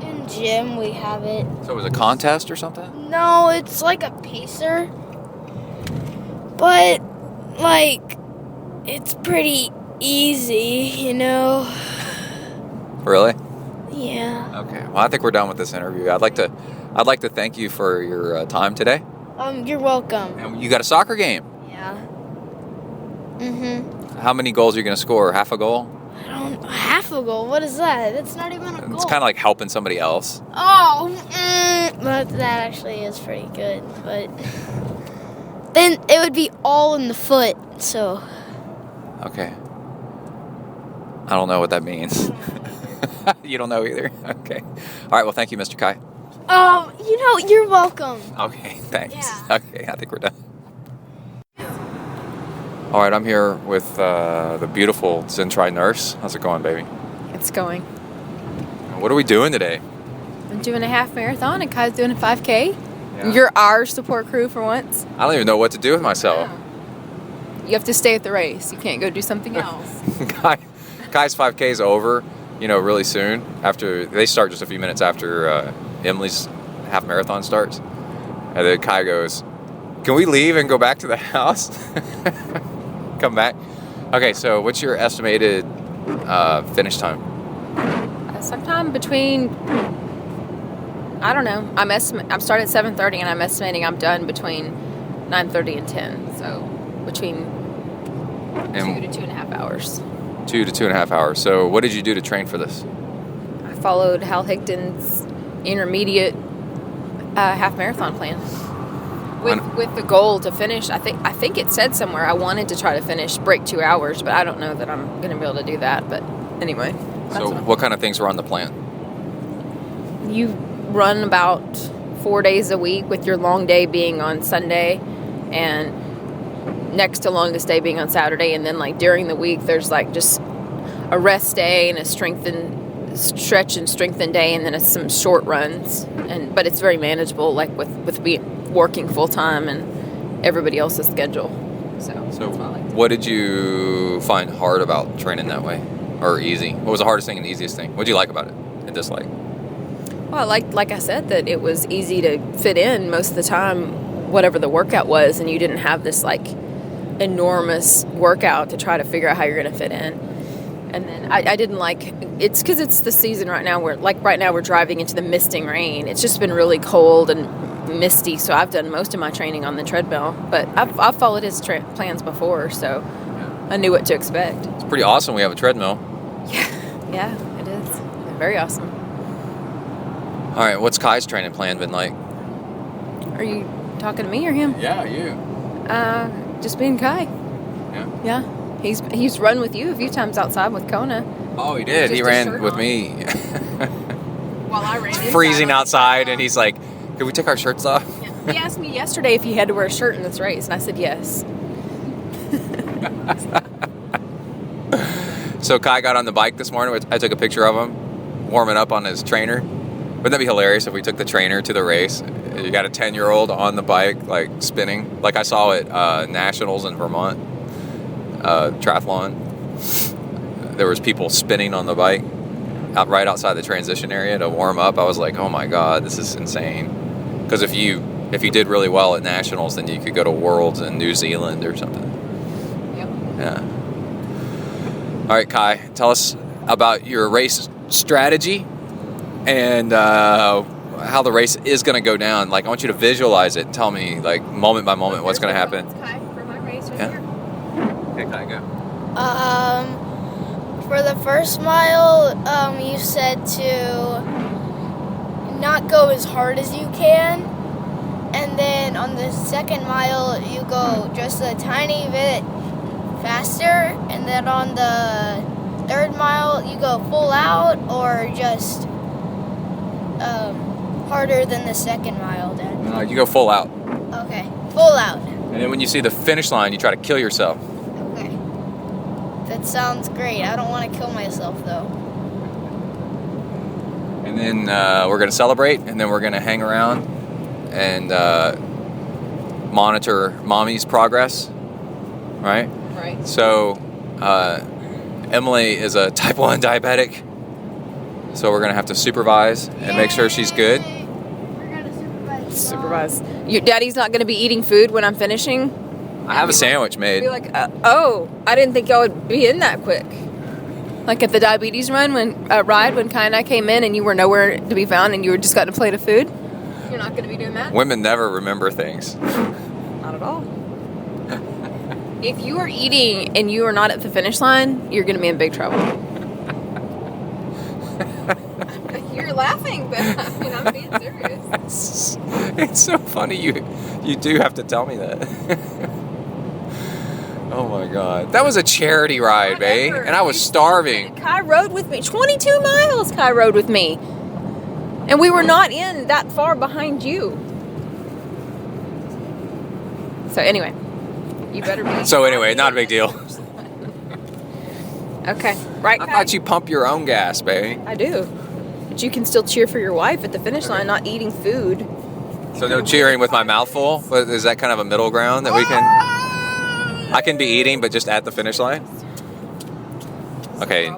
In gym we have it. So it was a contest or something? No, it's like a pacer, but like it's pretty easy, you know. Really? Yeah. Okay. Well, I think we're done with this interview. I'd like to thank you for your time today. You're welcome. And you got a soccer game. Yeah. How many goals are you going to score? Half a goal? Half a goal? What is that? That's not even a goal. It's kind of like helping somebody else. Oh, but that actually is pretty good. But then it would be all in the foot, so. Okay. I don't know what that means. You don't know either? Okay. All right, well, thank you, Mr. Kai. You're welcome. Okay, thanks. Yeah. Okay, I think we're done. All right, I'm here with the beautiful ZenTri nurse. How's it going, baby? It's going. What are we doing today? I'm doing a half marathon and Kai's doing a 5K. Yeah. You're our support crew for once. I don't even know what to do with myself. You have to stay at the race. You can't go do something else. Kai's 5K is over, really soon. After they start just a few minutes after Emily's half marathon starts. And then Kai goes, "Can we leave and go back to the house?" Come back. Okay, so what's your estimated finish time? Sometime between, I don't know. I'm starting at 7:30 and I'm estimating I'm done between 9:30 and 10. So between 2 to 2.5 hours. 2 to 2.5 hours. So what did you do to train for this? I followed Hal Higdon's intermediate half marathon plan. With the goal to finish, I think it said somewhere I wanted to try to break 2 hours, but I don't know that I'm going to be able to do that. But anyway. So what kind of things were on the plan? You run about 4 days a week, with your long day being on Sunday and next to longest day being on Saturday. And then like during the week, there's like just a rest day and a stretch and strengthen day, and then it's some short runs. But it's very manageable, like with working full time and everybody else's schedule. So what did you find hard about training that way, or easy? What was the hardest thing and easiest thing? What did you like about it and dislike? Well, like I said, that it was easy to fit in most of the time, whatever the workout was, and you didn't have this like enormous workout to try to figure out how you're going to fit in. And then I didn't like, it's because it's the season right now where, like right now we're driving into the misting rain. It's just been really cold and misty, so I've done most of my training on the treadmill. But I've followed his plans before, so I knew what to expect. It's pretty awesome we have a treadmill. Yeah, it is. Very awesome. All right, what's Kai's training plan been like? Are you talking to me or him? Yeah, you. Just being Kai. Yeah? Yeah. He's run with you a few times outside with Kona. Oh, he did. He ran with me. While I ran freezing outside, and he's like, "Can we take our shirts off?" He asked me yesterday if he had to wear a shirt in this race, and I said yes. So Kai got on the bike this morning. I took a picture of him warming up on his trainer. Wouldn't that be hilarious if we took the trainer to the race? You got a 10-year-old on the bike, like spinning, like I saw at Nationals in Vermont, triathlon. There was people spinning on the bike right outside the transition area to warm up. I was like, oh my God, this is insane. Because if you did really well at Nationals, then you could go to Worlds in New Zealand or something. Yep. Yeah. All right, Kai, tell us about your race strategy and how the race is going to go down. Like, I want you to visualize it. Tell me, like, moment by moment, what's going to happen. Kai, for my race right here. Okay, Kai, go. For the first mile, you said to not go as hard as you can. And then on the second mile, you go just a tiny bit faster. And then on the third mile, you go full out or just harder than the second mile, Dad? You go full out. Okay, full out. And then when you see the finish line, you try to kill yourself. Okay. That sounds great. I don't want to kill myself, though. And then we're going to celebrate, and then we're going to hang around and monitor Mommy's progress, right? Right. So Emily is a type 1 diabetic, so we're going to have to supervise and make sure she's good. We're going to Supervise. Your daddy's not going to be eating food when I'm finishing? I have a sandwich made. Be like, oh, I didn't think y'all would be in that quick. Like at the diabetes ride when Kai and I came in and you were nowhere to be found and you were just got a plate of food? You're not going to be doing that? Women never remember things. Not at all. If you are eating and you are not at the finish line, you're going to be in big trouble. You're laughing, but I mean, I'm being serious. It's so funny you do have to tell me that. Oh my God. That was a charity ride, babe. And I was starving. Kai rode with me. 22 miles Kai rode with me. And we were not in that far behind you. So anyway, you better be. So anyway, not a big deal. Okay. Right, I Kai? thought you pump your own gas, baby. I do. But you can still cheer for your wife at the finish line, not eating food. So no cheering with my mouth full? But is that kind of a middle ground that we can... I can be eating, but just at the finish line? Okay,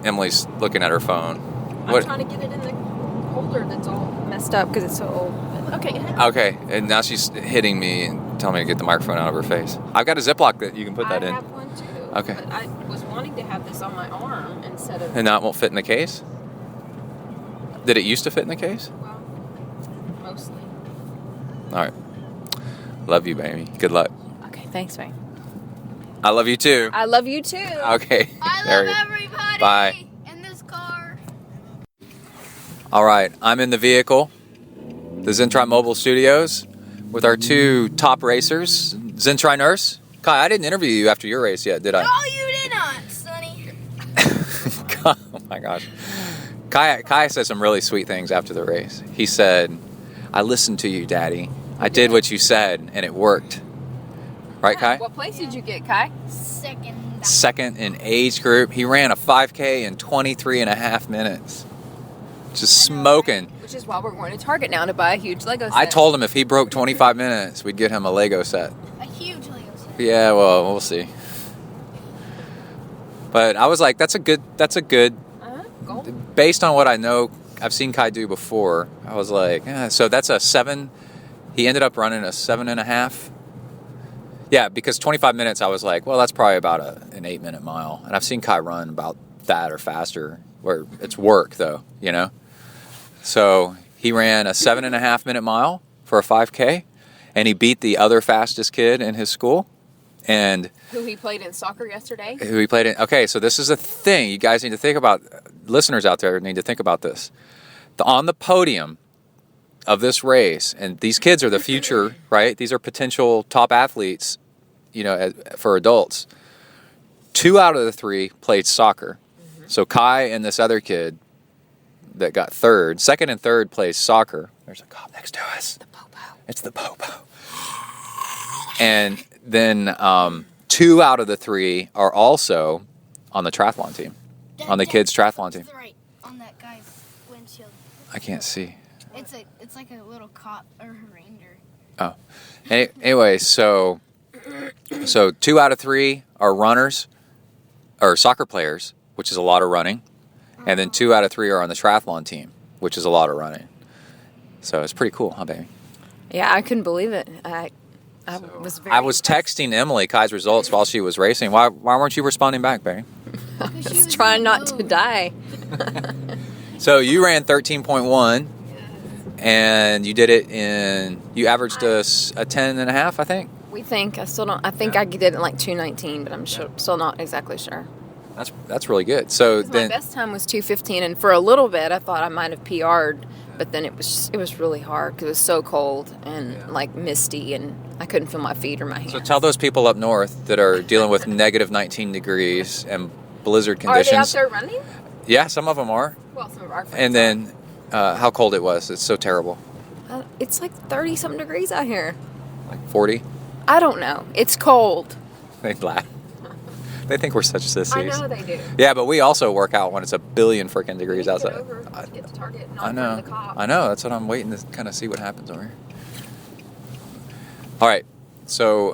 Emily's looking at her phone. I'm trying to get it in the holder that's all messed up because it's so old. Okay, go ahead. Okay, and now she's hitting me and telling me to get the microphone out of her face. I've got a Ziploc that you can put that in. I have one too. Okay. But I was wanting to have this on my arm instead of... And now it won't fit in the case? Did it used to fit in the case? Well, mostly. All right. Love you, baby. Good luck. Okay, thanks, Ray. I love you too. I love you too. Okay. I There love you go. everybody Bye. in this car. All right, I'm in the vehicle, the ZenTri Mobile Studios, with our two top racers, ZenTri Nurse. Kai, I didn't interview you after your race yet, did I? No, you did not, Sonny. Oh my gosh. Kai said some really sweet things after the race. He said, I listened to you, Daddy. I did what you said, and it worked. Right, Kai? What place did you get, Kai? Second in age group. He ran a 5K in 23 and a half minutes. Just smoking. Which is why we're going to Target now to buy a huge Lego set. I told him if he broke 25 minutes, we'd get him a Lego set. A huge Lego set. Yeah, well, we'll see. But I was like, that's a good, Goal. based on what I know, I've seen Kai do before, I was like, so that's a 7. He ended up running a 7.5. Yeah, because 25 minutes, I was like, well, that's probably about an 8-minute mile. And I've seen Kai run about that or faster, where it's work, though, you know? So he ran a 7.5-minute mile for a 5K, and he beat the other fastest kid in his school. And Who he played in soccer yesterday? who he played in. Okay, so this is a thing you guys need to think about. Listeners out there need to think about this. On the podium of this race, and these kids are the future, right? These are potential top athletes, you know, for adults. 2 out of the 3 played soccer. Mm-hmm. So Kai and this other kid that got third, second and third plays soccer. There's a cop next to us. The Popo. It's the Popo. And then 2 out of the 3 are also on the triathlon team, on the kids' triathlon team. Right on that guy's windshield. I can't see. It's like a little cop or a ranger. Oh, anyway, so 2 out of 3 are runners or soccer players, which is a lot of running, and then 2 out of 3 are on the triathlon team, which is a lot of running. So it's pretty cool, huh, baby? Yeah, I couldn't believe it. I was texting Emily Kai's results while she was racing. Why weren't you responding back, baby? I was trying not to die. So you ran 13.1, and you did it you averaged a 10.5, I think? We think. I think I did it in like 2:19, but I'm still not exactly sure. That's really good. So my best time was 2:15, and for a little bit I thought I might have PR'd, but then it was really hard because it was so cold and like misty, and I couldn't feel my feet or my hands. So tell those people up north that are dealing with negative 19 degrees and blizzard conditions. Are they out there running? Yeah, some of them are. Well, some of our friends And then how cold it was. It's so terrible. It's like 30-something degrees out here. Like 40? I don't know. It's cold. They laugh. They think we're such sissies. I know they do. Yeah, but we also work out when it's a billion freaking degrees outside. Get to Target and not I know. the cop. I know. That's what I'm waiting to kind of see what happens over here. All right. So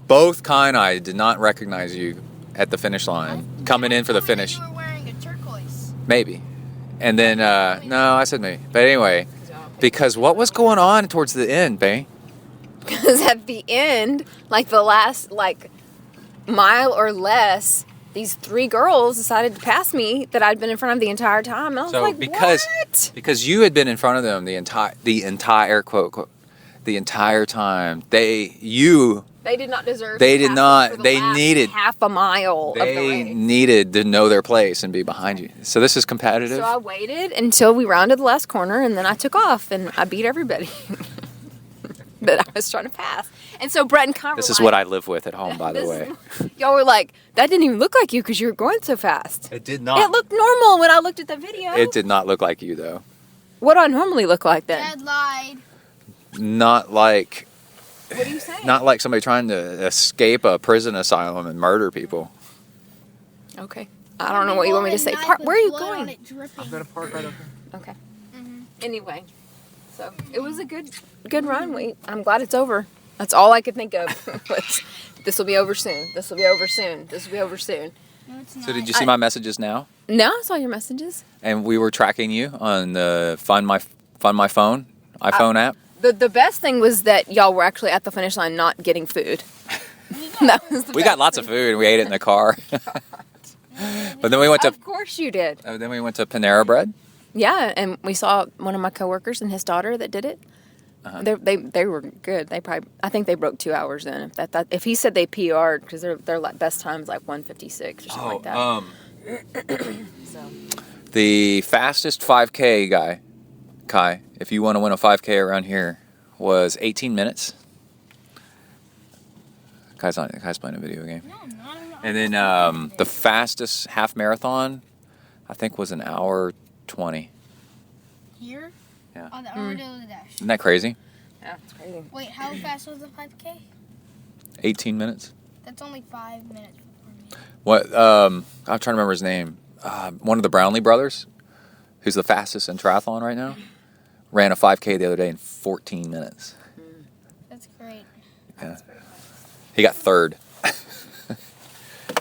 both Kai and I did not recognize you at the finish line coming in for the finish. You were wearing a turquoise. Maybe. And then, no, I said maybe. But anyway, because what was going on towards the end, babe? Because at the end, like the last mile or less, these 3 girls decided to pass me that I'd been in front of the entire time. And I was like, what? Because you had been in front of them the entire quote the entire time. They did not deserve. They did not. For the They last needed half a mile. Of the They race. needed to know their place and be behind you. So this is competitive. So I waited until we rounded the last corner, and then I took off, and I beat everybody that I was trying to pass. And so Brett and Con were This is like, what I live with at home, by the way. y'all were like, that didn't even look like you because you were going so fast. It did not. It looked normal when I looked at the video. It did not look like you, though. What do I normally look like then? Dad lied. Not like What are you saying? Not like somebody trying to escape a prison asylum and murder people. Okay. I don't know what you want me to say. Where are you going? I'm gonna park right over here. Okay. Anyway, so it was a good run. I'm glad it's over. That's all I could think of. Was, this will be over soon. This will be over soon. This will be over soon. No, it's not. So did you see my messages now? No, I saw your messages. And we were tracking you on the Find My Phone iPhone app. The best thing was that y'all were actually at the finish line not getting food. That was the We best got lots of thing. food and we ate it in the car. But then we went to Of course you did. Panera Bread. Yeah, and we saw one of my coworkers and his daughter that did it. They were good. I think they broke 2 hours in. If he said they PR'd because their like best time's like 1:56 or something like that. So. The fastest 5K guy, Kai, if you want to win a 5K around here, was 18 minutes. Kai's playing a video game. No, I'm not. And then the fastest half marathon, I think, was an hour 20. Here? Yeah. Oh, the Armadillo Dash. Isn't that crazy? Yeah, it's crazy. Wait, how fast was the 5K? 18 minutes. That's only 5 minutes before me. What? I'm trying to remember his name. One of the Brownlee brothers, who's the fastest in triathlon right now, ran a 5K the other day in 14 minutes. That's great. Yeah. He got third.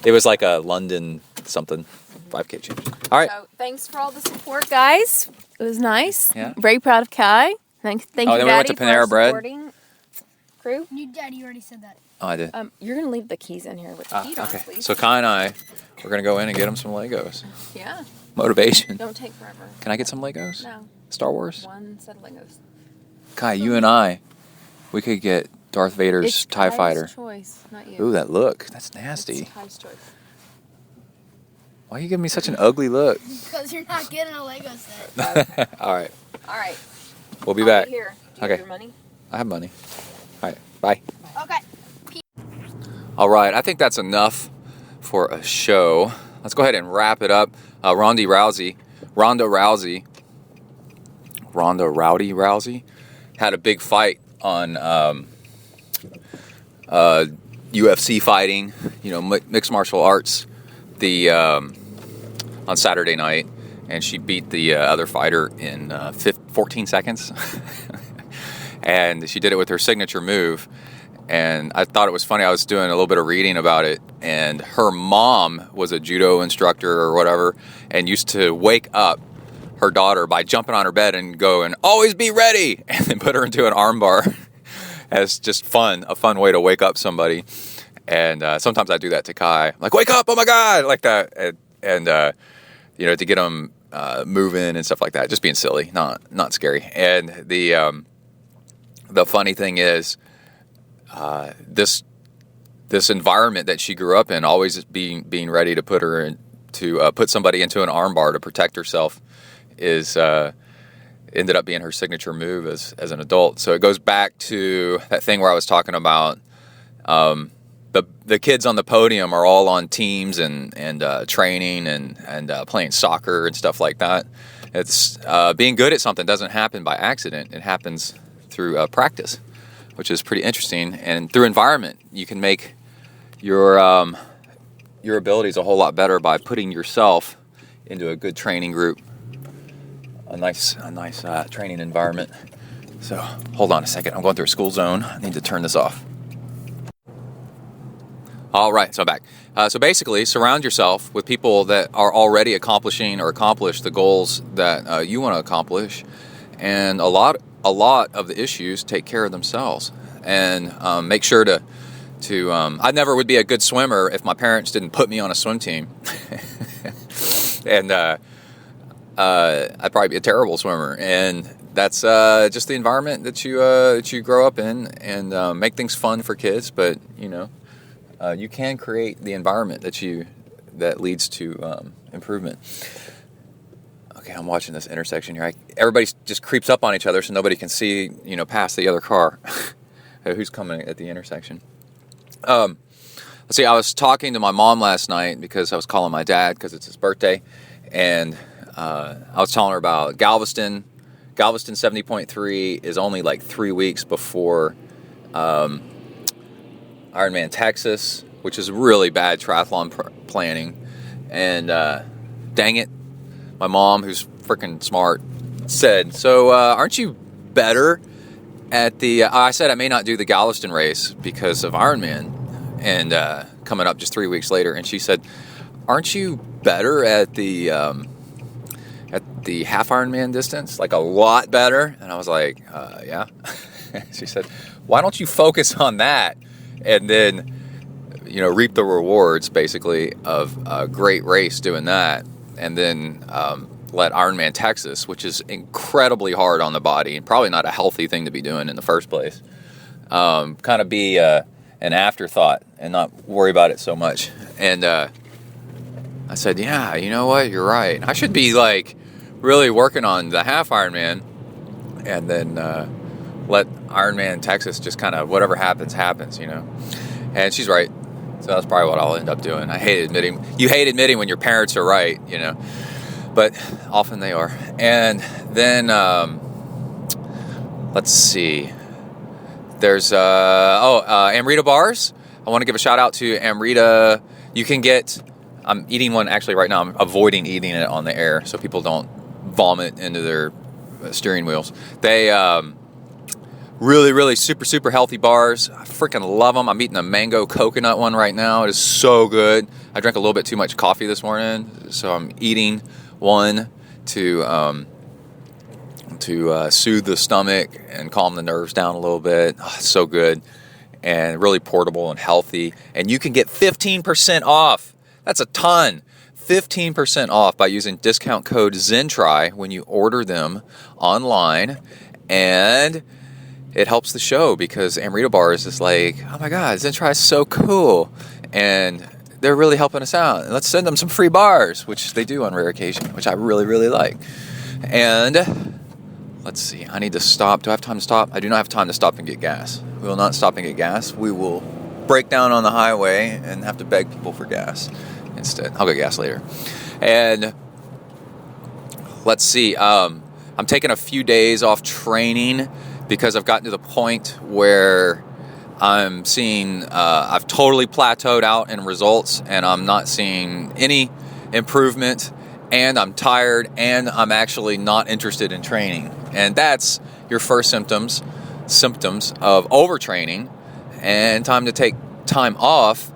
It was like a London something 5K change. All right. So thanks for all the support, guys. It was nice. Yeah. Very proud of Kai. Thank you, then we went Daddy, to Panera for Bread. supporting crew. Daddy already said that. Oh, I did. You're gonna leave the keys in here with the heat on, Okay. please. So Kai and I, we're gonna go in and get him some Legos. Yeah. Motivation. Don't take forever. Can I get some Legos? No. Star Wars? One set of Legos. Kai, you and I, we could get Darth Vader's It's TIE Kai's Fighter. choice, not you. Ooh, that look. That's nasty. It's Kai's choice. Why are you giving me such an ugly look? Because you're not getting a Lego set. All right. All right. We'll be I'll back. Be here. Do you Okay. have your money? I have money. All right. Bye. Okay. All right. I think that's enough for a show. Let's go ahead and wrap it up. Ronda Rousey had a big fight on UFC fighting, mixed martial arts, on Saturday night, and she beat the other fighter in 14 seconds. And she did it with her signature move. And I thought it was funny. I was doing a little bit of reading about it, and her mom was a judo instructor or whatever, and used to wake up her daughter by jumping on her bed and going, "Always be ready," and then put her into an armbar as just a fun way to wake up somebody. And sometimes I do that to Kai, like, "Wake up, oh my God," like that, and to get them moving and stuff like that, just being silly, not scary. And the funny thing is, this environment that she grew up in, always being ready to put somebody into an armbar to protect herself, ended up being her signature move as an adult. So it goes back to that thing where I was talking about the kids on the podium are all on teams and training and playing soccer and stuff like that. It's being good at something doesn't happen by accident. It happens through practice, which is pretty interesting. And through environment, you can make your abilities a whole lot better by putting yourself into a good training group, a nice training environment. So hold on a second. I'm going through a school zone. I need to turn this off. All right, so I'm back. So basically, surround yourself with people that are already accomplishing or accomplished the goals that you want to accomplish, and a lot of the issues take care of themselves. And make sure to I never would be a good swimmer if my parents didn't put me on a swim team. And I'd probably be a terrible swimmer. And that's just the environment that you grow up in, and make things fun for kids. But you can create the environment that leads to improvement. Okay, I'm watching this intersection here. Everybody just creeps up on each other so nobody can see past the other car who's coming at the intersection. Let's see. I was talking to my mom last night because I was calling my dad because it's his birthday, and I was telling her about Galveston. Galveston 70.3 is only like 3 weeks before Ironman Texas, which is really bad triathlon planning. And dang it, my mom, who's freaking smart, said, "So aren't you better at the?" I said I may not do the Galveston race because of Ironman, and coming up just 3 weeks later. And she said, "Aren't you better at the half Ironman distance? Like a lot better?" And I was like, "Yeah." She said, "Why don't you focus on that and then reap the rewards basically of a great race doing that, and then let Ironman Texas, which is incredibly hard on the body and probably not a healthy thing to be doing in the first place, kind of be an afterthought and not worry about it so much." And I said, "Yeah, you know what? You're right. I should be like really working on the half Ironman, and then let Ironman Texas just kind of whatever happens." And she's right. So that's probably what I'll end up doing. I hate admitting. You hate admitting when your parents are right, but often they are. And then let's see. There's Amrita bars. I want to give a shout out to Amrita. You can get. I'm eating one actually right now. I'm avoiding eating it on the air so people don't vomit into their steering wheels. They really, really super, super healthy bars. I freaking love them. I'm eating a mango coconut one right now. It is so good. I drank a little bit too much coffee this morning, so I'm eating one to soothe the stomach and calm the nerves down a little bit. Oh, it's so good and really portable and healthy. And you can get 15% off. That's a ton. 15% off by using discount code ZenTri when you order them online. And it helps the show because Amrita Bars is like, oh my God, ZenTri is so cool. And they're really helping us out. And let's send them some free bars, which they do on rare occasion, which I really, really like. And let's see, I need to stop. Do I have time to stop? I do not have time to stop and get gas. We will not stop and get gas. We will break down on the highway and have to beg people for gas instead. I'll get gas later. And let's see, I'm taking a few days off training because I've gotten to the point where I'm seeing, I've totally plateaued out in results and I'm not seeing any improvement, and I'm tired and I'm actually not interested in training. And that's your first symptoms of overtraining and time to take time off.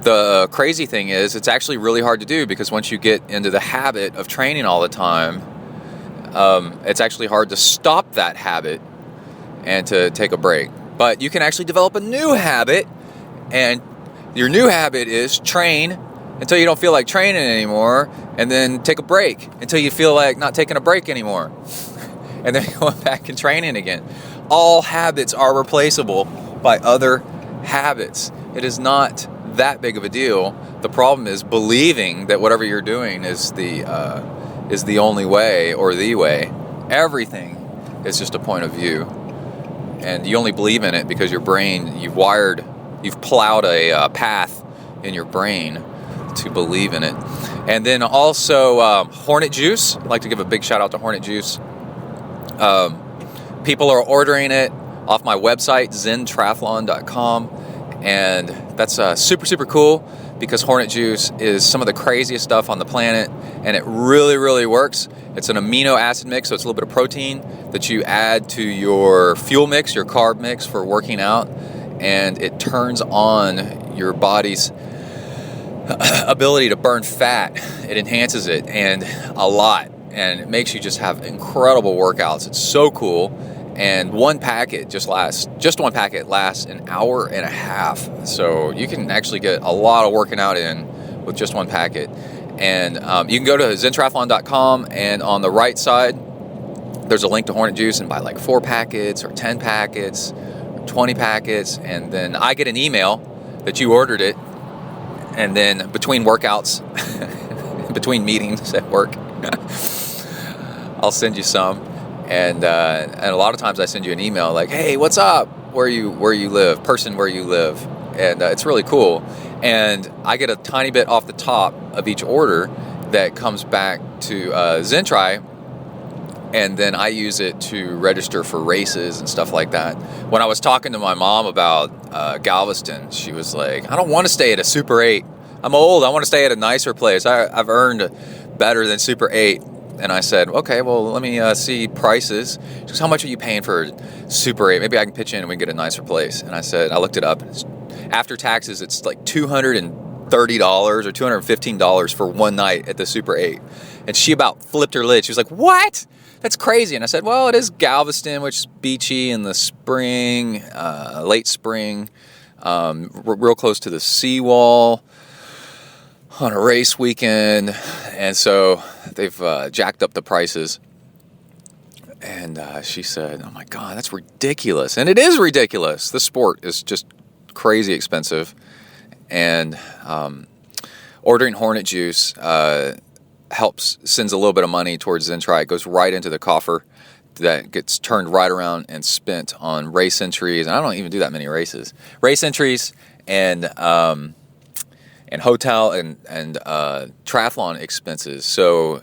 The crazy thing is it's actually really hard to do because once you get into the habit of training all the time, it's actually hard to stop that habit and to take a break. But you can actually develop a new habit, and your new habit is train until you don't feel like training anymore, and then take a break until you feel like not taking a break anymore, and then going back and training again. All habits are replaceable by other habits. It is not that big of a deal. The problem is believing that whatever you're doing is the only way or the way. Everything is just a point of view, and you only believe in it because your brain, you've plowed a path in your brain to believe in it. And then also Hornet Juice. I'd like to give a big shout out to Hornet Juice. People are ordering it off my website, zentriathlon.com, and that's super, super cool because Hornet Juice is some of the craziest stuff on the planet, and it really, really works. It's an amino acid mix, so it's a little bit of protein that you add to your fuel mix, your carb mix for working out, and it turns on your body's ability to burn fat. It enhances it, and a lot, and it makes you just have incredible workouts. It's so cool, and one packet just one packet lasts an hour and a half. So you can actually get a lot of working out in with just one packet. And you can go to zentriathlon.com, and on the right side, there's a link to Hornet Juice, and buy like 4 packets or 10 packets or 20 packets. And then I get an email that you ordered it. And then between workouts, between meetings at work, I'll send you some. And a lot of times I send you an email like, hey, what's up? Where you live, where you live. And it's really cool. And I get a tiny bit off the top of each order that comes back to ZenTri, and then I use it to register for races and stuff like that. When I was talking to my mom about Galveston, she was like, I don't want to stay at a Super 8. I'm old. I want to stay at a nicer place. I've earned better than Super 8. And I said, okay, well, let me see prices. She goes, how much are you paying for Super 8? Maybe I can pitch in and we can get a nicer place. And I said, I looked it up. After taxes, it's like $230 or $215 for one night at the Super 8. And she about flipped her lid. She was like, what? That's crazy. And I said, well, it is Galveston, which is beachy in the spring, late spring, real close to the seawall on a race weekend. And so they've jacked up the prices. And she said, oh my God, that's ridiculous. And it is ridiculous. The sport is just crazy expensive. And ordering Hornet Juice sends a little bit of money towards ZenTri. It goes right into the coffer that gets turned right around and spent on race entries. And I don't even do that many races. Race entries and hotel and triathlon expenses. So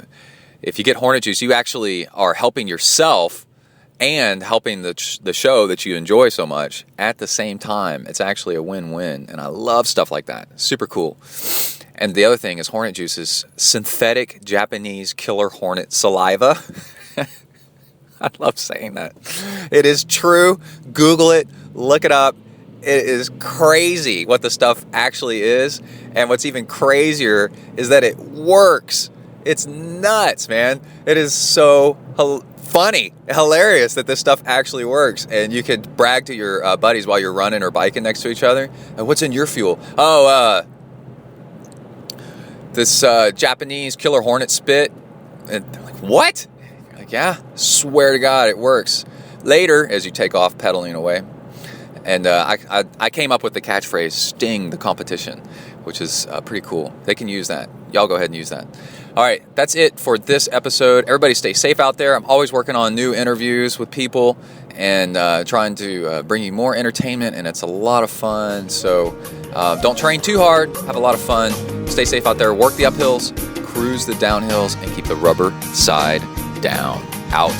if you get Hornet Juice, you actually are helping yourself and helping the show that you enjoy so much at the same time. It's actually a win-win, and I love stuff like that. Super cool. And the other thing is Hornet Juice is synthetic Japanese killer hornet saliva. I love saying that. It is true. Google it. Look it up. It is crazy what the stuff actually is. And what's even crazier is that it works. It's nuts, man. It is so funny, hilarious that this stuff actually works. And you could brag to your buddies while you're running or biking next to each other. What's in your fuel? Oh, this Japanese killer hornet spit. And they're like, what? Like, yeah, swear to God, it works. Later, as you take off pedaling away. And I came up with the catchphrase, sting the competition, which is pretty cool. They can use that. Y'all go ahead and use that. All right, that's it for this episode. Everybody stay safe out there. I'm always working on new interviews with people and trying to bring you more entertainment, and it's a lot of fun. So don't train too hard. Have a lot of fun. Stay safe out there. Work the uphills, cruise the downhills, and keep the rubber side down. Out.